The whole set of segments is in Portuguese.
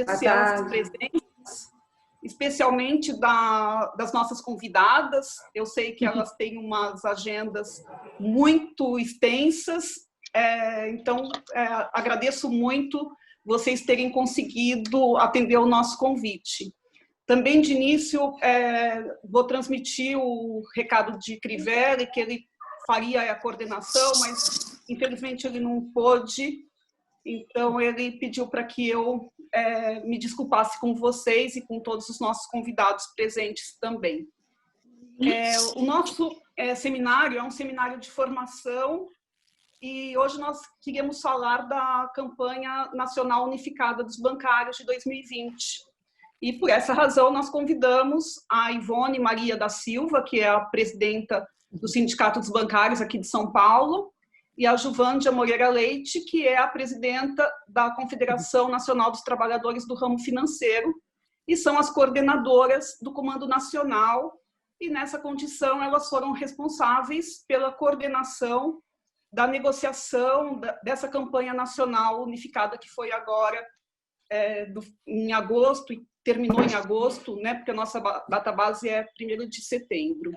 agradecer aos presentes, especialmente das nossas convidadas. Eu sei que elas têm umas agendas muito extensas, então agradeço muito vocês terem conseguido atender o nosso convite. Também, de início, vou transmitir o recado de Crivella, que ele faria a coordenação, mas, infelizmente, ele não pôde. Então, ele pediu para que eu me desculpasse com vocês e com todos os nossos convidados presentes também. O nosso seminário é um seminário de formação e hoje nós queríamos falar da campanha nacional unificada dos bancários de 2020. E, por essa razão, nós convidamos a Ivone Maria da Silva, que é a presidenta do Sindicato dos Bancários aqui de São Paulo, e a Juvândia Moreira Leite, que é a presidenta da Confederação Nacional dos Trabalhadores do Ramo Financeiro, e são as coordenadoras do Comando Nacional, e nessa condição elas foram responsáveis pela coordenação da negociação dessa campanha nacional unificada que foi agora em agosto, e terminou em agosto, né, porque a nossa data base é 1º de setembro.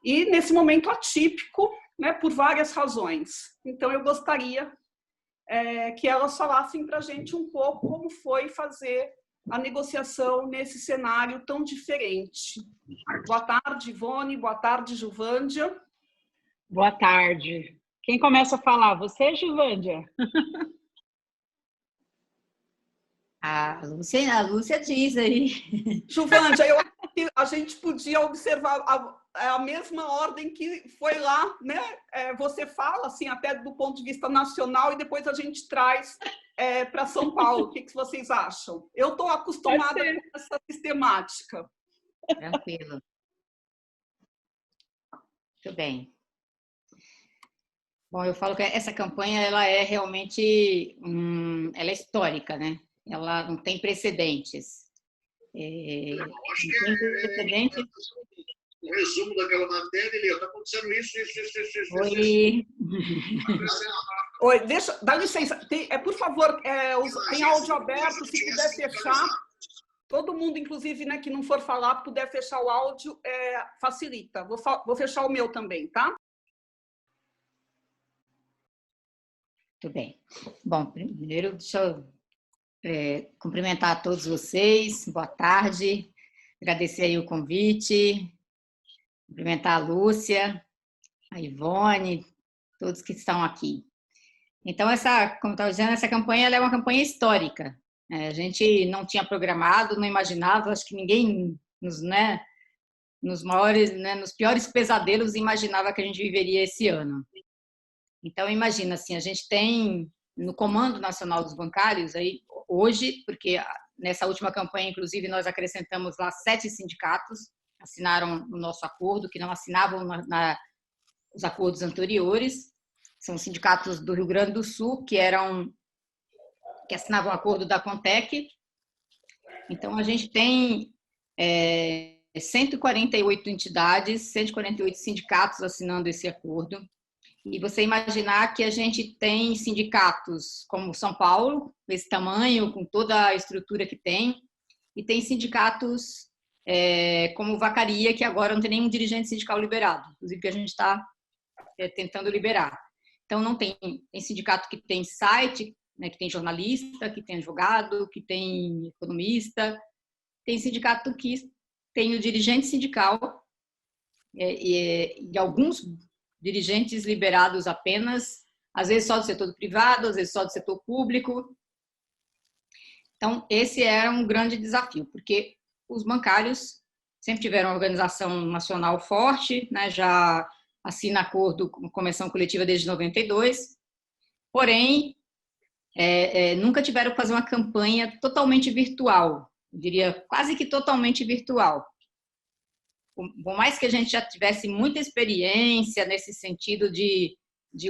E nesse momento atípico, né, por várias razões. Então, eu gostaria que elas falassem para a gente um pouco como foi fazer a negociação nesse cenário tão diferente. Boa tarde, Ivone. Boa tarde, Juvândia. Boa tarde. Quem começa a falar? Você, Juvândia? A Lúcia diz aí. Juvândia, eu acho que a gente podia observar a mesma ordem que foi lá, né? Você fala, assim, até do ponto de vista nacional, e depois a gente traz para São Paulo. O que vocês acham? Eu estou acostumada com essa sistemática. Tranquilo. Muito bem. Bom, eu falo que essa campanha ela é realmente ela é histórica, né? Ela não tem precedentes. Não tem precedentes. O resumo daquela matéria, ele está acontecendo isso. Oi. Oi, dá licença. Por favor, tem áudio aberto, se puder fechar. Todo mundo, inclusive, né, que não for falar, puder fechar o áudio, facilita. Vou fechar o meu também, tá? Muito bem. Bom, primeiro, deixa eu cumprimentar a todos vocês. Boa tarde. Agradecer aí o convite. Cumprimentar a Lúcia, a Ivone, todos que estão aqui. Então, como estava dizendo, essa campanha ela é uma campanha histórica. A gente não tinha programado, não imaginava, acho que ninguém nos piores pesadelos imaginava que a gente viveria esse ano. Então, imagina, assim, a gente tem no Comando Nacional dos Bancários, aí, hoje, porque nessa última campanha, inclusive, nós acrescentamos lá 7 sindicatos, assinaram o nosso acordo, que não assinavam os acordos anteriores. São sindicatos do Rio Grande do Sul, que assinavam o acordo da Contec. Então, a gente tem 148 entidades, 148 sindicatos assinando esse acordo. E você imaginar que a gente tem sindicatos como São Paulo, esse tamanho, com toda a estrutura que tem, e tem sindicatos como Vacaria, que agora não tem nenhum dirigente sindical liberado, inclusive que a gente está tentando liberar. Então, não tem sindicato que tem site, né, que tem jornalista, que tem advogado, que tem economista, tem sindicato que tem o dirigente sindical e alguns dirigentes liberados apenas, às vezes só do setor privado, às vezes só do setor público. Então, esse era um grande desafio, porque os bancários sempre tiveram uma organização nacional forte, né, já assina acordo com convenção coletiva desde 92, porém, nunca tiveram que fazer uma campanha totalmente virtual, eu diria quase que totalmente virtual. Por mais que a gente já tivesse muita experiência nesse sentido de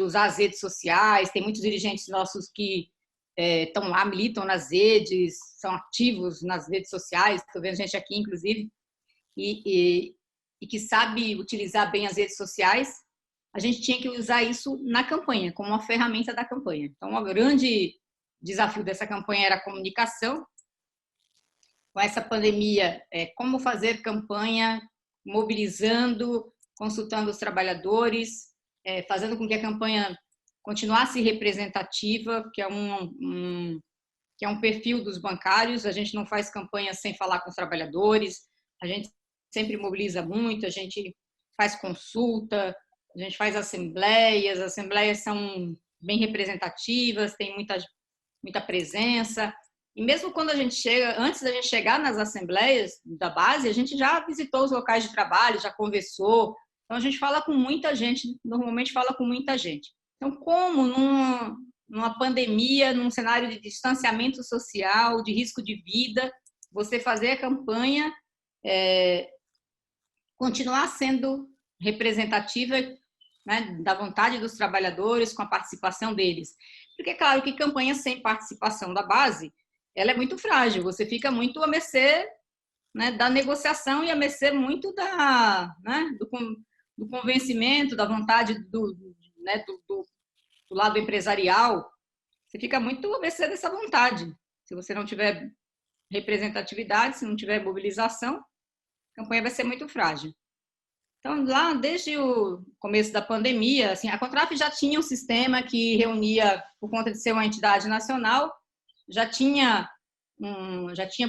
usar as redes sociais, tem muitos dirigentes nossos que estão lá, militam nas redes, são ativos nas redes sociais, estou vendo gente aqui, inclusive, e que sabe utilizar bem as redes sociais, a gente tinha que usar isso na campanha, como uma ferramenta da campanha. Então, o grande desafio dessa campanha era a comunicação, com essa pandemia, como fazer campanha, mobilizando, consultando os trabalhadores, fazendo com que a campanha continuasse representativa, que é um perfil dos bancários. A gente não faz campanha sem falar com os trabalhadores, a gente sempre mobiliza muito, a gente faz consulta, a gente faz assembleias, as assembleias são bem representativas, tem muita presença. E mesmo quando a gente chega, antes da gente chegar nas assembleias da base, a gente já visitou os locais de trabalho, já conversou. Então, a gente fala com muita gente, normalmente fala com muita gente. Então, como numa pandemia, num cenário de distanciamento social, de risco de vida, você fazer a campanha, continuar sendo representativa, né, da vontade dos trabalhadores, com a participação deles. Porque, claro, que campanha sem participação da base, ela é muito frágil, você fica muito à mercê, né, da negociação e à mercê muito do convencimento, da vontade do lado empresarial. Você fica muito à mercê dessa vontade. Se você não tiver representatividade, se não tiver mobilização, a campanha vai ser muito frágil. Então, lá desde o começo da pandemia, assim, a Contraf já tinha um sistema que reunia, por conta de ser uma entidade nacional, já tinha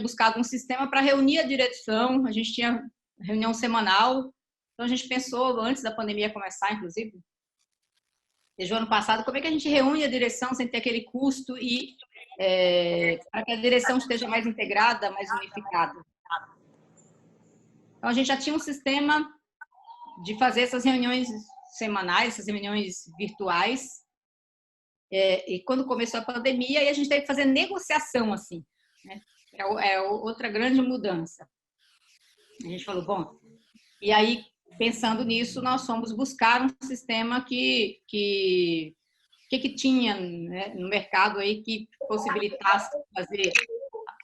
buscado um sistema para reunir a direção. A gente tinha reunião semanal. Então, a gente pensou, antes da pandemia começar, inclusive, desde o ano passado, como é que a gente reúne a direção sem ter aquele custo e para que a direção esteja mais integrada, mais unificada. Então, a gente já tinha um sistema de fazer essas reuniões semanais, essas reuniões virtuais. E quando começou a pandemia, aí a gente teve que fazer negociação, assim, né? É outra grande mudança. A gente falou, bom, e aí, pensando nisso, nós fomos buscar um sistema que tinha, né, no mercado aí que possibilitasse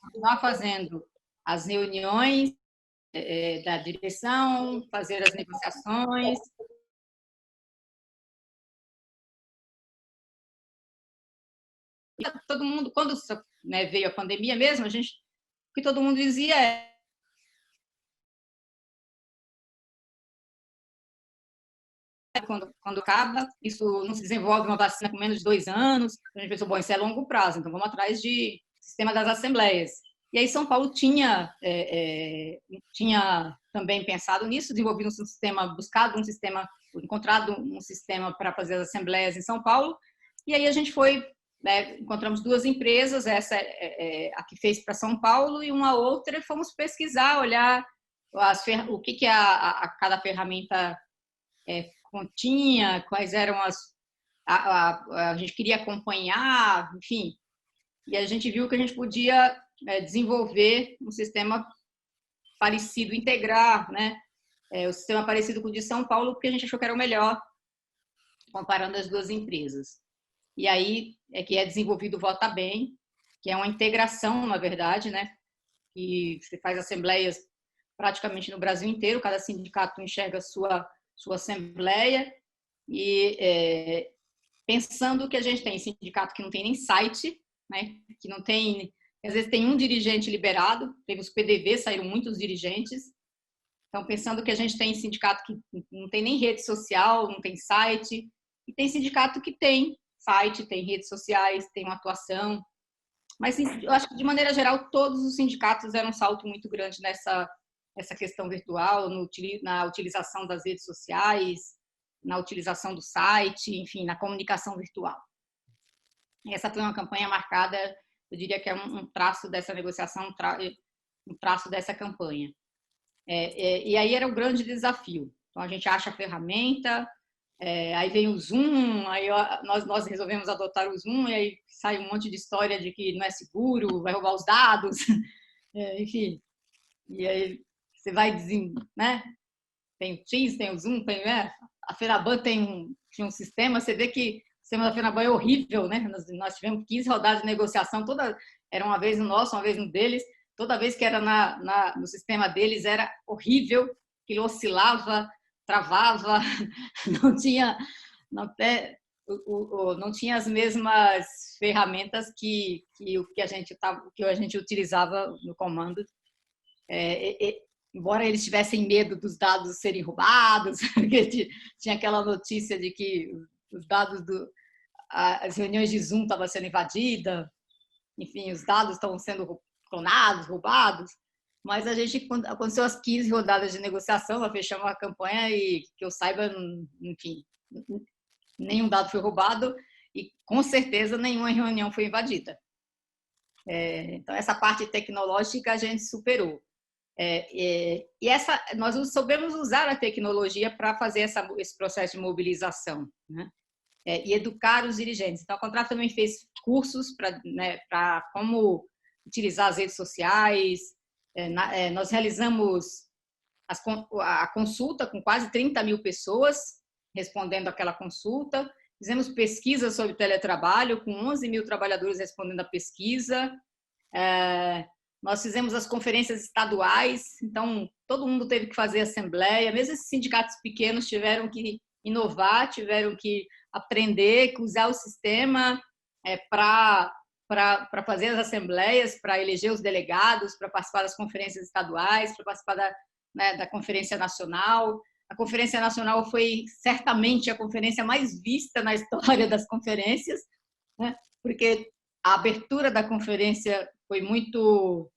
continuar fazendo as reuniões da direção, fazer as negociações. Todo mundo, quando, né, veio a pandemia mesmo, o que todo mundo dizia quando acaba, isso não se desenvolve uma vacina com menos de 2 anos. A gente pensou, bom, isso é longo prazo, então vamos atrás de sistema das assembleias. E aí São Paulo tinha também pensado nisso, desenvolvido um sistema, encontrado um sistema para fazer as assembleias em São Paulo. E aí a gente foi, encontramos 2 empresas, essa a que fez para São Paulo e uma outra, e fomos pesquisar, olhar o que cada ferramenta continha, quais eram a gente queria acompanhar, enfim. E a gente viu que a gente podia desenvolver um sistema parecido, integrar, né, o sistema parecido com o de São Paulo, porque a gente achou que era o melhor, comparando as 2 empresas. E aí que é desenvolvido o Vota Bem, que é uma integração, na verdade, né, que você faz assembleias praticamente no Brasil inteiro, cada sindicato enxerga a sua assembleia, e pensando que a gente tem sindicato que não tem nem site, né, que não tem, às vezes tem um dirigente liberado, teve os PDV, saíram muitos dirigentes. Então, pensando que a gente tem sindicato que não tem nem rede social, não tem site, e tem sindicato que tem site, tem redes sociais, tem uma atuação. Mas eu acho que, de maneira geral, todos os sindicatos deram um salto muito grande nessa questão virtual, na utilização das redes sociais, na utilização do site, enfim, na comunicação virtual. Essa foi uma campanha marcada, eu diria que é um traço dessa negociação, um traço dessa campanha. E aí era o grande desafio. Então, a gente acha a ferramenta, aí vem o Zoom, aí nós resolvemos adotar o Zoom, e aí sai um monte de história de que não é seguro, vai roubar os dados, enfim. E aí você vai, né? Tem o Teams, tem o Zoom, a Fenaban tinha um sistema, você vê que o sistema da Fenaban é horrível, né? Nós tivemos 15 rodadas de negociação, era uma vez no nosso, uma vez no deles, toda vez que era no sistema deles era horrível, que ele oscilava, travava, não tinha as mesmas ferramentas que a gente utilizava no comando embora eles tivessem medo dos dados serem roubados, porque tinha aquela notícia de que os dados as reuniões de Zoom estavam sendo invadidas, enfim, os dados estavam sendo clonados, roubados, mas a gente, quando aconteceu as 15 rodadas de negociação, nós fechamos a campanha e, que eu saiba, enfim, nenhum dado foi roubado e, com certeza, nenhuma reunião foi invadida. Então, essa parte tecnológica a gente superou. E nós soubemos usar a tecnologia para fazer esse processo de mobilização, né? E educar os dirigentes. Então, a Contrato também fez cursos para como utilizar as redes sociais. Nós realizamos a consulta com quase 30 mil pessoas respondendo àquela consulta. Fizemos pesquisa sobre teletrabalho com 11 mil trabalhadores respondendo à pesquisa. Nós fizemos as conferências estaduais, então todo mundo teve que fazer assembleia, mesmo esses sindicatos pequenos tiveram que inovar, tiveram que aprender, usar o sistema para fazer as assembleias, para eleger os delegados, para participar das conferências estaduais, para participar da Conferência Nacional. A Conferência Nacional foi certamente a conferência mais vista na história das conferências, né? Porque a abertura da conferência foi muito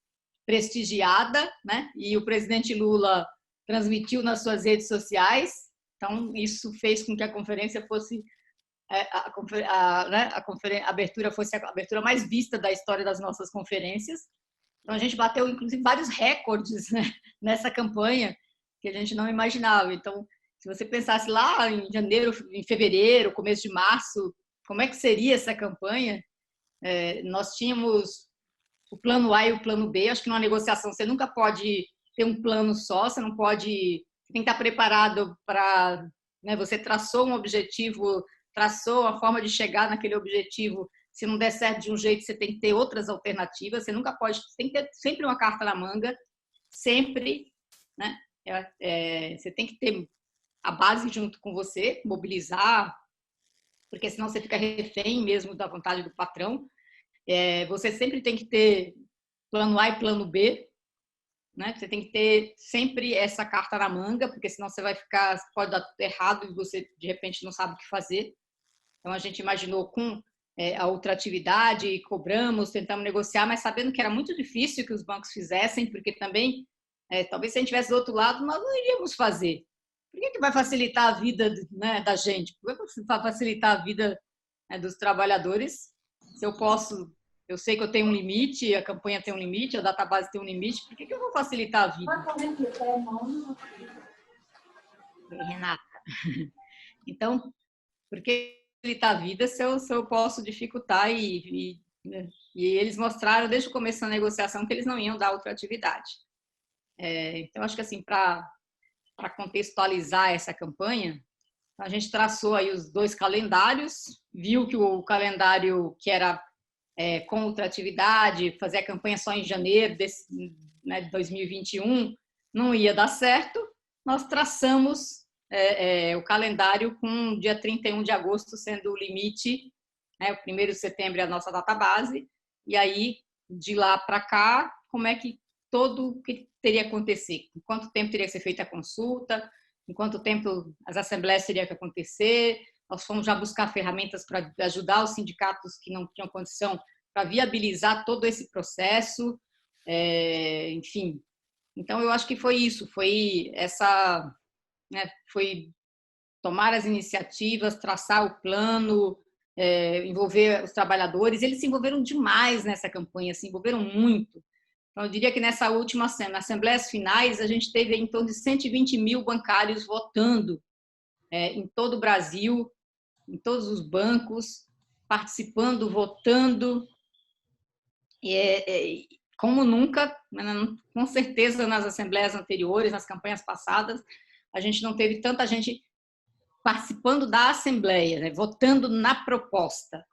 prestigiada, né? E o presidente Lula transmitiu nas suas redes sociais, então isso fez com que a conferência fosse a abertura fosse a abertura mais vista da história das nossas conferências. Então a gente bateu inclusive vários recordes, né, nessa campanha que a gente não imaginava. Então, se você pensasse lá em janeiro, em fevereiro, começo de março, como é que seria essa campanha? Nós tínhamos o plano A e o plano B. Acho que numa negociação você nunca pode ter um plano só, você não pode, você tem que estar preparado para, né, você traçou um objetivo, traçou a forma de chegar naquele objetivo. Se não der certo de um jeito, você tem que ter outras alternativas. Você nunca pode, você tem que ter sempre uma carta na manga, sempre, né? Você tem que ter a base junto com você, mobilizar, porque senão você fica refém mesmo da vontade do patrão. Você sempre tem que ter plano A e plano B, né? Você tem que ter sempre essa carta na manga, porque senão você pode dar tudo errado e você de repente não sabe o que fazer. Então a gente imaginou com a outra atividade, cobramos, tentamos negociar, mas sabendo que era muito difícil que os bancos fizessem, porque também talvez se a gente estivesse do outro lado nós não iríamos fazer. Por que vai facilitar a vida, né, da gente? Por que vai facilitar a vida, né, dos trabalhadores? Se eu sei que eu tenho um limite, a campanha tem um limite, a database tem um limite, por que eu vou facilitar a vida? Renata. Então, por que facilitar a vida se eu posso dificultar? E eles mostraram desde o começo da negociação que eles não iam dar outra atividade. Então, acho que assim, para contextualizar essa campanha, a gente traçou aí os 2 calendários, viu que o calendário que era com outra atividade, fazer a campanha só em janeiro de 2021, não ia dar certo. Nós traçamos o calendário com o dia 31 de agosto sendo o limite, né, o 1º de setembro é a nossa database, e aí, de lá para cá, como é que o que teria que acontecer? Em quanto tempo teria que ser feita a consulta? Em quanto tempo as assembleias teriam que acontecer? Nós fomos já buscar ferramentas para ajudar os sindicatos que não tinham condição para viabilizar todo esse processo, enfim. Então, eu acho que foi isso, foi foi tomar as iniciativas, traçar o plano, envolver os trabalhadores. Eles se envolveram demais nessa campanha, se envolveram muito. Então, eu diria que nessa última assembleias finais, a gente teve em torno de 120 mil bancários votando em todo o Brasil, em todos os bancos, participando, votando, como nunca, com certeza nas assembleias anteriores, nas campanhas passadas, a gente não teve tanta gente participando da assembleia, né, votando na proposta.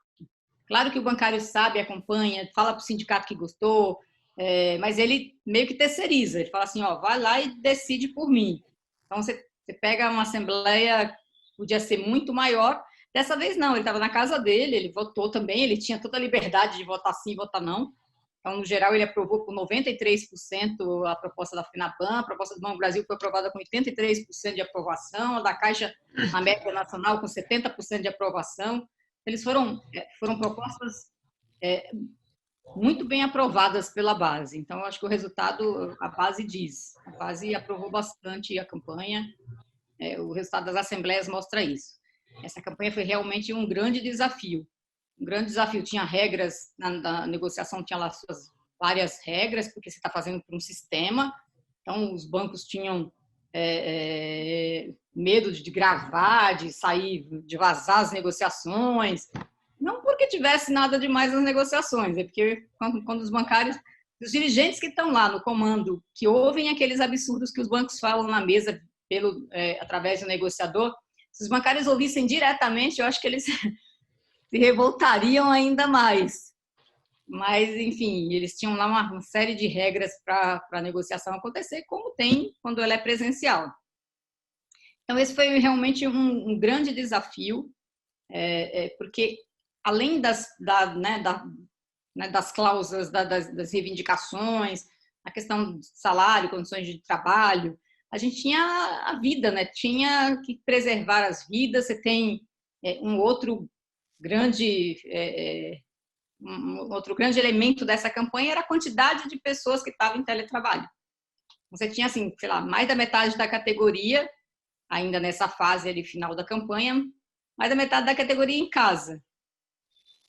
Claro que o bancário sabe, acompanha, fala para o sindicato que gostou, mas ele meio que terceiriza, ele fala assim, vai lá e decide por mim. Então, você pega uma assembleia, podia ser muito maior, dessa vez não, ele estava na casa dele, ele votou também, ele tinha toda a liberdade de votar sim, votar não, Então, no geral, ele aprovou por 93% a proposta da FENABAN, a proposta do Banco do Brasil foi aprovada com 83% de aprovação, a da Caixa, a média nacional, com 70% de aprovação. Eles foram propostas muito bem aprovadas pela base. Então, eu acho que o resultado, a base diz. A base aprovou bastante a campanha, o resultado das assembleias mostra isso. Essa campanha foi realmente um grande desafio. Um grande desafio. Tinha regras, na negociação tinha lá suas várias regras, porque você está fazendo por um sistema. Então, os bancos tinham medo de gravar, de sair, de vazar as negociações. Não porque tivesse nada demais nas negociações, é porque quando os bancários, os dirigentes que estão lá no comando, que ouvem aqueles absurdos que os bancos falam na mesa através do negociador, se os bancários ouvissem diretamente, eu acho que eles se revoltariam ainda mais. Mas, enfim, eles tinham lá uma série de regras para a negociação acontecer, como tem quando ela é presencial. Então, esse foi realmente um grande desafio, porque além das cláusulas, das reivindicações, a questão de salário, condições de trabalho, a gente tinha a vida, né? Tinha que preservar as vidas. Você tem um outro grande elemento dessa campanha era a quantidade de pessoas que estavam em teletrabalho. Você tinha, assim, sei lá, mais da metade da categoria, ainda nessa fase ali final da campanha, mais da metade da categoria em casa.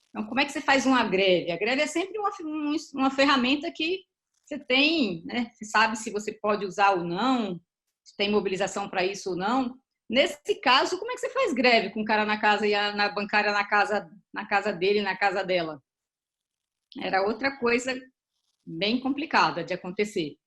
Então, como é que você faz uma greve? A greve é sempre uma ferramenta que você tem, né? Você sabe se você pode usar ou não, se tem mobilização para isso ou não. Nesse caso, como é que você faz greve com o cara na casa e a bancária na casa dele, na casa dela? Era outra coisa bem complicada de acontecer.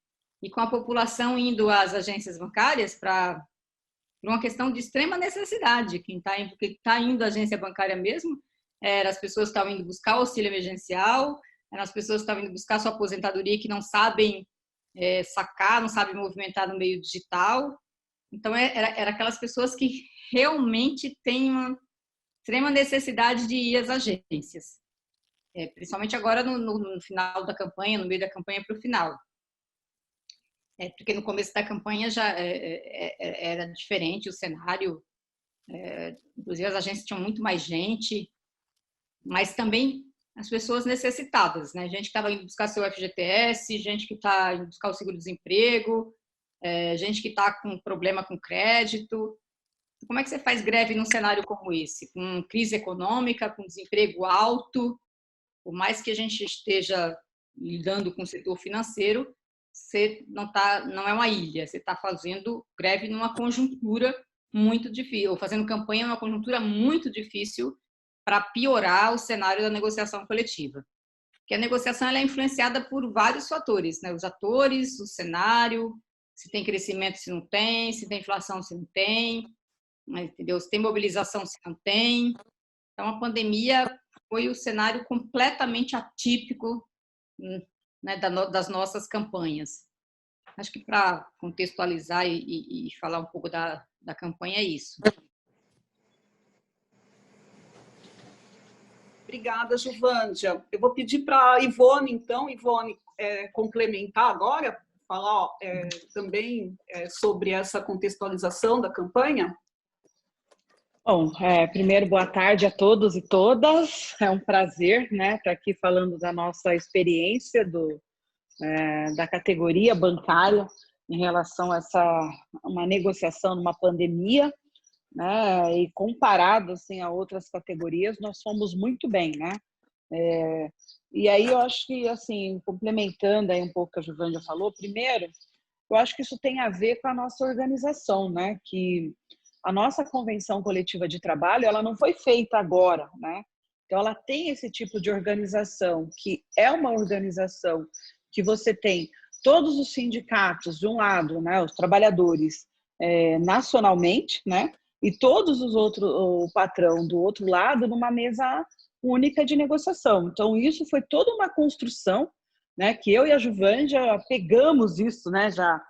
E com a população indo às agências bancárias por uma questão de extrema necessidade, quem está indo à agência bancária mesmo, eram as pessoas que estavam indo buscar o auxílio emergencial, eram as pessoas que estavam indo buscar sua aposentadoria que não sabem sacar, não sabem movimentar no meio digital. Então, era aquelas pessoas que realmente têm uma extrema necessidade de ir às agências. Principalmente agora no final da campanha, no meio da campanha para o final. Porque no começo da campanha já era diferente o cenário, inclusive as agências tinham muito mais gente, mas também as pessoas necessitadas, né? Gente que estava indo buscar seu FGTS, gente que está indo buscar o seguro-desemprego, gente que está com problema com crédito. Como é que você faz greve num cenário como esse? Com crise econômica, com desemprego alto, por mais que a gente esteja lidando com o setor financeiro, você não é uma ilha, você está fazendo greve numa conjuntura muito difícil, ou fazendo campanha numa conjuntura muito difícil para piorar o cenário da negociação coletiva. Porque a negociação ela é influenciada por vários fatores, né? Os atores, o cenário, se tem crescimento, se não tem, se tem inflação, se não tem, entendeu? Se tem mobilização, se não tem. Então, a pandemia foi o cenário completamente atípico, né, das nossas campanhas. Acho que para contextualizar e falar um pouco da campanha é isso. Obrigada, Juvândia. Eu vou pedir para a Ivone, então, complementar agora, falar também sobre essa contextualização da campanha. Bom, primeiro, boa tarde a todos e todas. É um prazer, né, estar aqui falando da nossa experiência da categoria bancária em relação a uma negociação numa pandemia, né, e comparado assim, a outras categorias, nós fomos muito bem, né? E aí eu acho que, assim, complementando aí um pouco o que a Juvândia falou, primeiro, eu acho que isso tem a ver com a nossa organização, né? Que a nossa convenção coletiva de trabalho, ela não foi feita agora, né? Então, ela tem esse tipo de organização, que é uma organização que você tem todos os sindicatos, de um lado, né, os trabalhadores nacionalmente, né, e todos os outros, o patrão do outro lado, numa mesa única de negociação. Então, isso foi toda uma construção, né, que eu e a Juvândia pegamos isso, né, já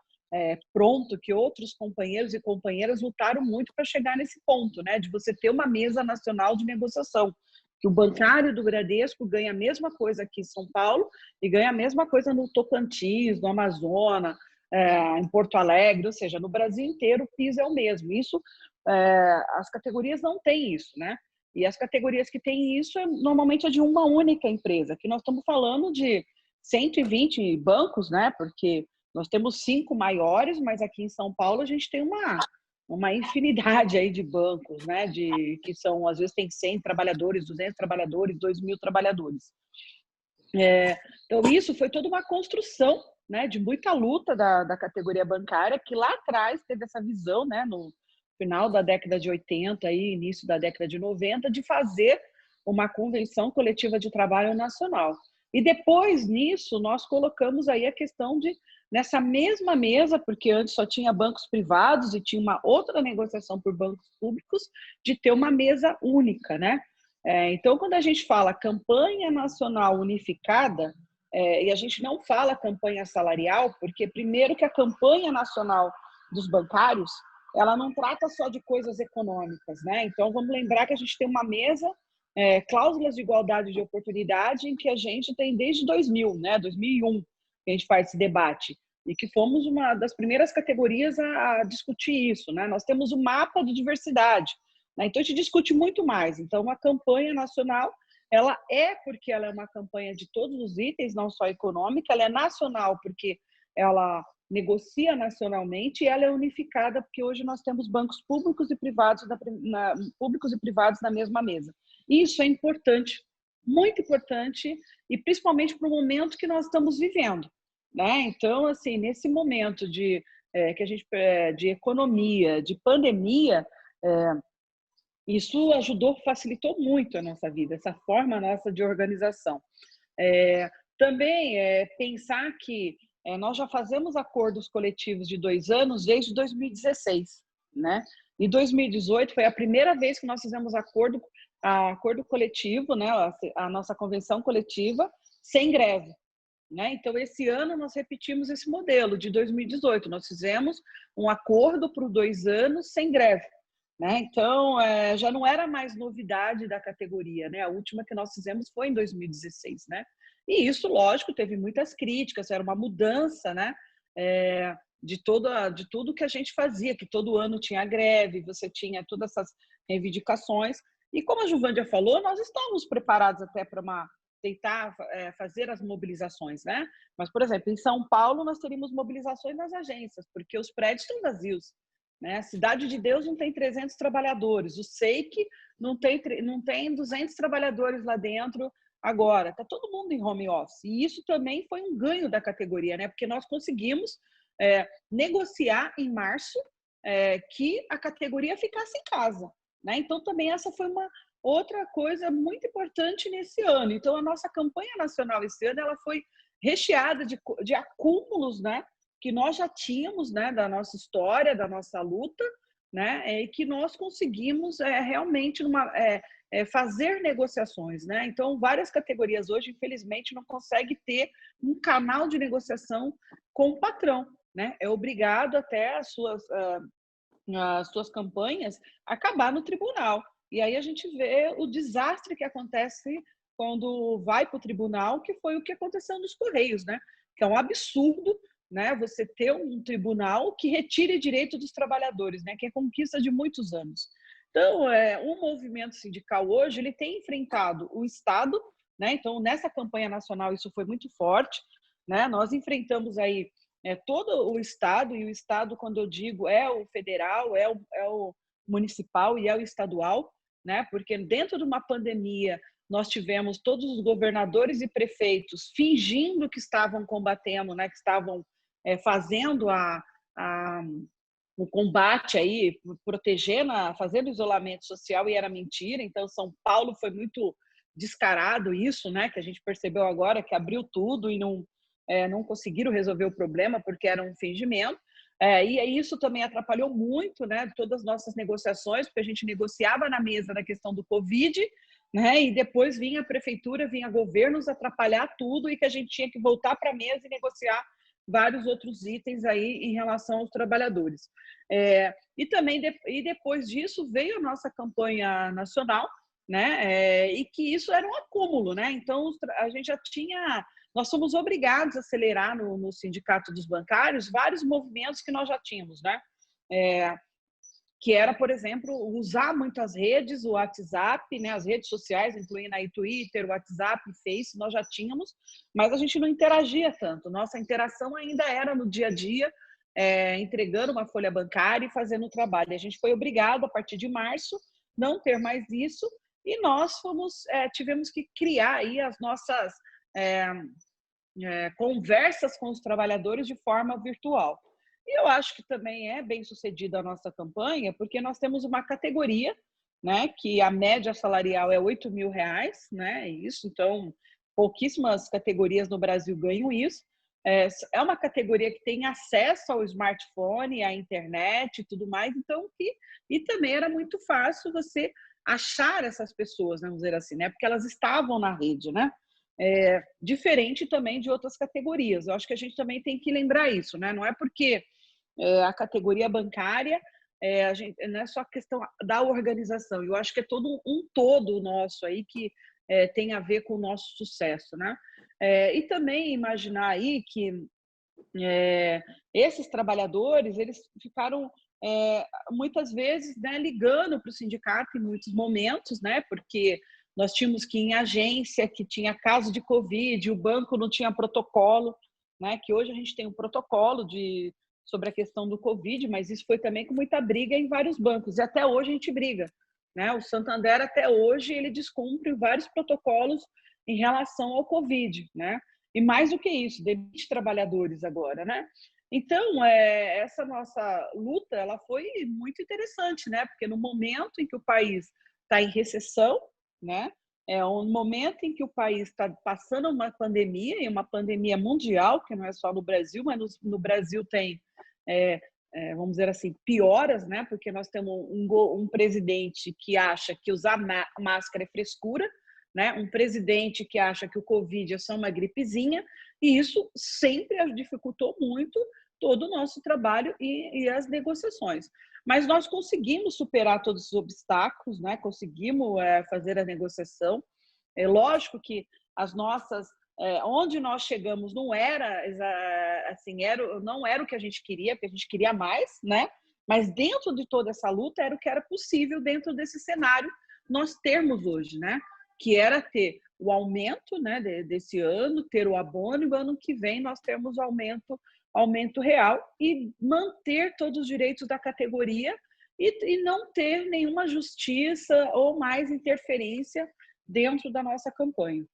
pronto, que outros companheiros e companheiras lutaram muito para chegar nesse ponto, né, de você ter uma mesa nacional de negociação. que o bancário do Bradesco ganha a mesma coisa aqui em São Paulo e ganha a mesma coisa no Tocantins, no Amazonas, em Porto Alegre, ou seja, no Brasil inteiro o piso é o mesmo. Isso, as categorias não têm isso, né? E as categorias que têm isso normalmente é de uma única empresa, que nós estamos falando de 120 bancos, né? Porque nós temos 5 maiores, mas aqui em São Paulo a gente tem uma infinidade aí de bancos, né? Que são, às vezes, tem 100 trabalhadores, 200 trabalhadores, 2.000 trabalhadores. Então, isso foi toda uma construção, né, de muita luta da categoria bancária, que lá atrás teve essa visão, né, no final da década de 80 e início da década de 90, de fazer uma convenção coletiva de trabalho nacional. E depois nisso, nós colocamos aí a questão de, nessa mesma mesa, porque antes só tinha bancos privados e tinha uma outra negociação por bancos públicos, de ter uma mesa única, né? Então, quando a gente fala campanha nacional unificada, e a gente não fala campanha salarial, porque primeiro que a campanha nacional dos bancários, ela não trata só de coisas econômicas, né? Então, vamos lembrar que a gente tem uma mesa, cláusulas de igualdade de oportunidade, em que a gente tem desde 2000, né? 2001, que a gente faz esse debate, e que fomos uma das primeiras categorias a discutir isso, né? Nós temos o mapa de diversidade, né? Então, a gente discute muito mais. Então, a campanha nacional, ela porque ela é uma campanha de todos os itens, não só econômica, ela é nacional porque ela negocia nacionalmente e ela é unificada porque hoje nós temos bancos públicos e privados na mesma mesa. Isso é importante, muito importante, e principalmente para o momento que nós estamos vivendo, né? Então, assim, nesse momento de economia, de pandemia, isso facilitou muito a nossa vida, essa forma nossa de organização. Também pensar que nós já fazemos acordos coletivos de 2 anos desde 2016, né? E 2018 foi a primeira vez que nós fizemos acordo coletivo, né? A nossa convenção coletiva sem greve, né? Então, esse ano nós repetimos esse modelo de 2018. Nós fizemos um acordo por 2 anos sem greve, né? Então, já não era mais novidade da categoria, né? A última que nós fizemos foi em 2016, né? E isso, lógico, teve muitas críticas, era uma mudança, né? De tudo que a gente fazia, que todo ano tinha greve, você tinha todas essas reivindicações. E como a Juvândia falou, nós estamos preparados até para tentar fazer as mobilizações, né? Mas, por exemplo, em São Paulo, nós teríamos mobilizações nas agências, porque os prédios estão vazios, né? A Cidade de Deus não tem 300 trabalhadores, o SEIC não tem 200 trabalhadores lá dentro agora, está todo mundo em home office. E isso também foi um ganho da categoria, né? Porque nós conseguimos negociar em março que a categoria ficasse em casa, né? Então, também essa foi uma outra coisa muito importante nesse ano. Então, a nossa campanha nacional esse ano ela foi recheada de acúmulos, né? Que nós já tínhamos, né, da nossa história, da nossa luta, né, e que nós conseguimos realmente fazer negociações, né? Então, várias categorias hoje, infelizmente, não conseguem ter um canal de negociação com o patrão, né? É obrigado até as suas campanhas acabar no tribunal. E aí a gente vê o desastre que acontece quando vai para o tribunal, que foi o que aconteceu nos Correios, né? Que é um absurdo, né? Você ter um tribunal que retire direito dos trabalhadores, né? Que é conquista de muitos anos. Então, o movimento sindical hoje ele tem enfrentado o Estado, né? Então, nessa campanha nacional isso foi muito forte, né? Nós enfrentamos aí todo o Estado, e o Estado, quando eu digo, é o federal, é o municipal e é o estadual, né? Porque dentro de uma pandemia nós tivemos todos os governadores e prefeitos fingindo que estavam combatendo, né? Que estavam fazendo o combate aí, protegendo, fazendo isolamento social, e era mentira. Então, São Paulo foi muito descarado isso, né? Que a gente percebeu agora, que abriu tudo e não conseguiram resolver o problema porque era um fingimento. E isso também atrapalhou muito, né, todas as nossas negociações, porque a gente negociava na mesa na questão do Covid, né, e depois vinha a prefeitura, vinha governos atrapalhar tudo, e que a gente tinha que voltar para a mesa e negociar vários outros itens aí em relação aos trabalhadores. E depois disso veio a nossa campanha nacional, né? E que isso era um acúmulo, né? Então, a gente já tinha... Nós somos obrigados a acelerar no Sindicato dos Bancários vários movimentos que nós já tínhamos, né? Que era, por exemplo, usar muito as redes, o WhatsApp, né, as redes sociais, incluindo aí Twitter, WhatsApp, Face, nós já tínhamos, mas a gente não interagia tanto. Nossa interação ainda era no dia a dia, entregando uma folha bancária e fazendo o trabalho. A gente foi obrigado, a partir de março, não ter mais isso, e nós tivemos que criar aí as nossas conversas com os trabalhadores de forma virtual. E eu acho que também é bem sucedida a nossa campanha, porque nós temos uma categoria, né, que a média salarial é R$8.000, né, isso, então pouquíssimas categorias no Brasil ganham isso. É uma categoria que tem acesso ao smartphone, à internet e tudo mais, então, e também era muito fácil você achar essas pessoas, vamos dizer assim, né, porque elas estavam na rede, né? Diferente também de outras categorias. Eu acho que a gente também tem que lembrar isso, né? Não é porque a categoria bancária, não é só questão da organização. Eu acho que é todo um todo nosso aí que tem a ver com o nosso sucesso, né? E também imaginar aí que esses trabalhadores, eles ficaram muitas vezes, né, ligando para o sindicato em muitos momentos, né? Porque nós tínhamos que ir em agência, que tinha caso de Covid, o banco não tinha protocolo, né? Que hoje a gente tem um protocolo sobre a questão do Covid, mas isso foi também com muita briga em vários bancos, e até hoje a gente briga, né? O Santander, até hoje, ele descumpre vários protocolos em relação ao Covid, né? E mais do que isso, demite trabalhadores agora, né? Então, essa nossa luta, ela foi muito interessante, né? Porque no momento em que o país está em recessão, né? É um momento em que o país está passando uma pandemia, e uma pandemia mundial, que não é só no Brasil, mas no Brasil tem, vamos dizer assim, pioras, né? Porque nós temos um presidente que acha que usar máscara é frescura, né? Um presidente que acha que o Covid é só uma gripezinha, e isso sempre dificultou muito todo o nosso trabalho e as negociações. Mas nós conseguimos superar todos os obstáculos, né? Conseguimos fazer a negociação. É lógico que as nossas, onde nós chegamos não era assim, não era o que a gente queria, porque a gente queria mais, né? Mas dentro de toda essa luta era o que era possível dentro desse cenário nós termos hoje, né? Que era ter o aumento, né, desse ano, ter o abono, e o ano que vem nós temos o aumento real e manter todos os direitos da categoria e não ter nenhuma justiça ou mais interferência dentro da nossa campanha.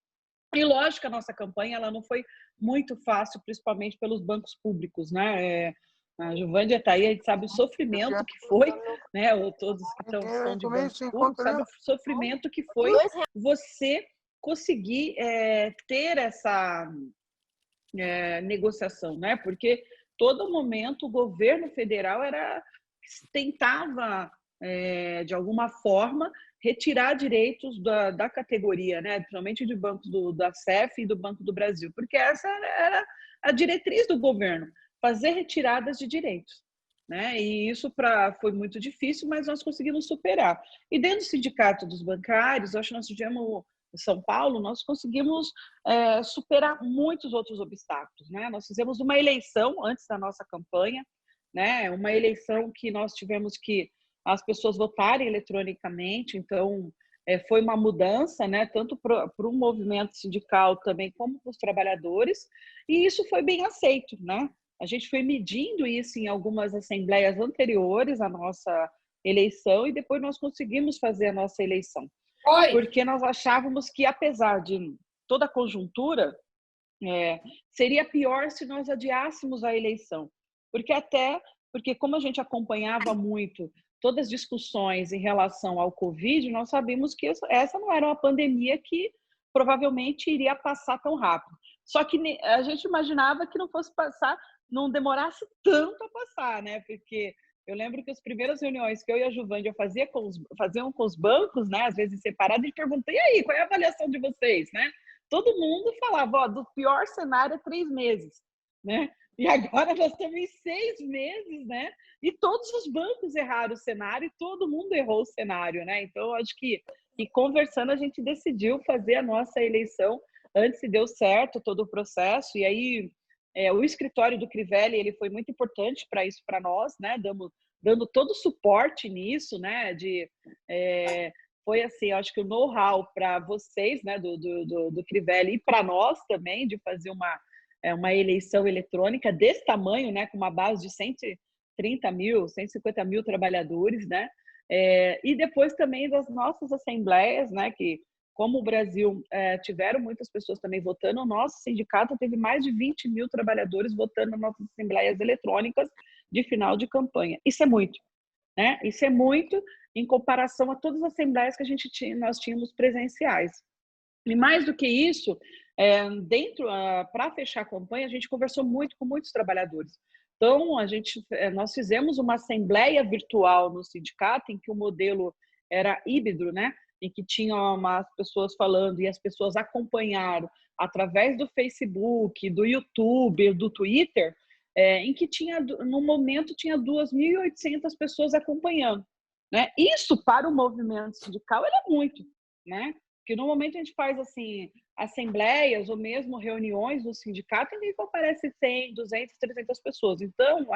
E lógico que a nossa campanha ela não foi muito fácil, principalmente pelos bancos públicos, né? A Giovândia está aí, a gente sabe o sofrimento que foi, né? Todos que são de bancos públicos, sabe o sofrimento que foi você conseguir ter essa negociação, né? Porque todo momento o governo federal tentava, de alguma forma, retirar direitos da categoria, né? Principalmente de bancos da CEF e do Banco do Brasil, porque essa era a diretriz do governo, fazer retiradas de direitos, né? E isso foi muito difícil, mas nós conseguimos superar. E dentro do Sindicato dos Bancários, acho que nós tivemos em São Paulo, nós conseguimos superar muitos outros obstáculos, né? Nós fizemos uma eleição antes da nossa campanha, né? Uma eleição que nós tivemos que as pessoas votarem eletronicamente, então foi uma mudança, né? Tanto para o movimento sindical também como para os trabalhadores, e isso foi bem aceito, né? A gente foi medindo isso em algumas assembleias anteriores à nossa eleição e depois nós conseguimos fazer a nossa eleição. Porque nós achávamos que, apesar de toda a conjuntura, seria pior se nós adiássemos a eleição. Porque como a gente acompanhava muito todas as discussões em relação ao Covid, nós sabíamos que essa não era uma pandemia que provavelmente iria passar tão rápido. Só que a gente imaginava que não fosse passar, não demorasse tanto a passar, né? Porque eu lembro que as primeiras reuniões que eu e a Giovândia faziam com os bancos, né? Às vezes separados, a gente pergunta, e aí, qual é a avaliação de vocês, né? Todo mundo falava, do pior cenário é 3 meses, né? E agora nós estamos em 6 meses, né? E todos os bancos erraram o cenário e todo mundo errou o cenário, né? Então, eu acho que e conversando a gente decidiu fazer a nossa eleição. Antes deu certo todo o processo, e aí o escritório do Crivelli, ele foi muito importante para isso, para nós, né? Dando todo o suporte nisso, né? Foi assim, eu acho que o know-how para vocês, né, do Crivelli, e para nós também, de fazer uma eleição eletrônica desse tamanho, né, com uma base de 130 mil, 150 mil trabalhadores, né? E depois também das nossas assembleias, né, que como o Brasil tiveram muitas pessoas também votando, o nosso sindicato teve mais de 20 mil trabalhadores votando nas nossas assembleias eletrônicas de final de campanha. Isso é muito, né? Isso é muito em comparação a todas as assembleias que nós tínhamos presenciais. E mais do que isso, para fechar a campanha, a gente conversou muito com muitos trabalhadores. Então, nós fizemos uma assembleia virtual no sindicato, em que o modelo era híbrido, né? Em que tinha umas pessoas falando e as pessoas acompanharam através do Facebook, do YouTube, do Twitter, em que no momento tinha 2.800 pessoas acompanhando, né? Isso para o movimento sindical é muito, né? Porque normalmente a gente faz assim assembleias ou mesmo reuniões no sindicato em que aparece 100, 200, 300 pessoas. Então,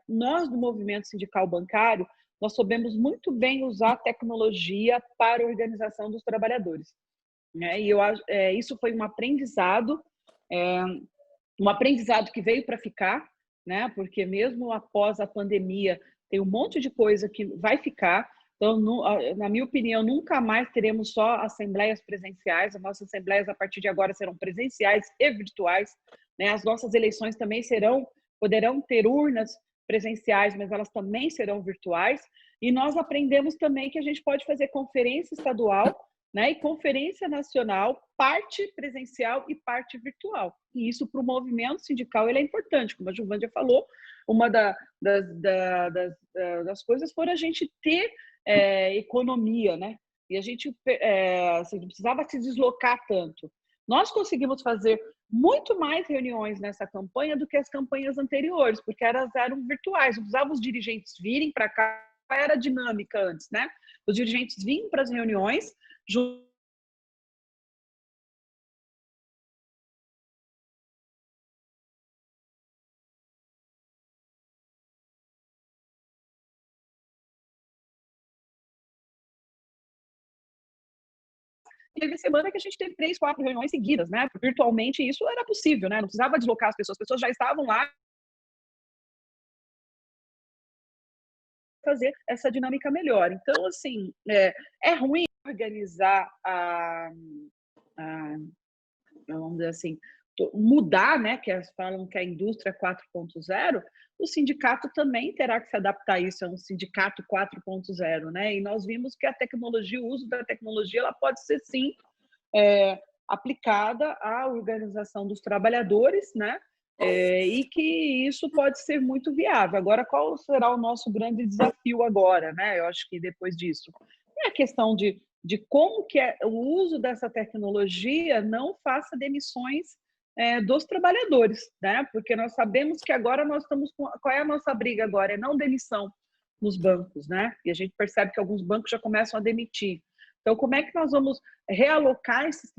nós do movimento sindical bancário, nós soubemos muito bem usar a tecnologia para a organização dos trabalhadores, né? E isso foi um aprendizado que veio para ficar, né? Porque mesmo após a pandemia, tem um monte de coisa que vai ficar. Então, na minha opinião, nunca mais teremos só assembleias presenciais. As nossas assembleias, a partir de agora, serão presenciais e virtuais, né? As nossas eleições também poderão ter urnas presenciais, mas elas também serão virtuais. E nós aprendemos também que a gente pode fazer conferência estadual, né, e conferência nacional, parte presencial e parte virtual. E isso para o movimento sindical ele é importante, como a Giovândia falou. Uma das coisas foi a gente ter economia, né? E a gente assim, não precisava se deslocar tanto. Nós conseguimos fazer muito mais reuniões nessa campanha do que as campanhas anteriores, porque elas eram virtuais, não precisava os dirigentes virem para cá, era dinâmica antes, né? Os dirigentes vinham para as reuniões, teve semana que a gente teve 3, 4 reuniões seguidas, né? Virtualmente isso era possível, né? Não precisava deslocar as pessoas já estavam lá. Fazer essa dinâmica melhor. Então, assim, é ruim organizar vamos dizer assim, mudar, né? Que elas falam que a indústria 4.0, o sindicato também terá que se adaptar a isso, é um sindicato 4.0, né? E nós vimos que a tecnologia, o uso da tecnologia, ela pode ser sim aplicada à organização dos trabalhadores, né? E que isso pode ser muito viável. Agora, qual será o nosso grande desafio agora, né? Eu acho que depois disso é a questão de como que o uso dessa tecnologia não faça demissões dos trabalhadores, né? Porque nós sabemos que agora nós estamos qual é a nossa briga agora? É não demissão nos bancos, né? E a gente percebe que alguns bancos já começam a demitir. Então, como é que nós vamos realocar esses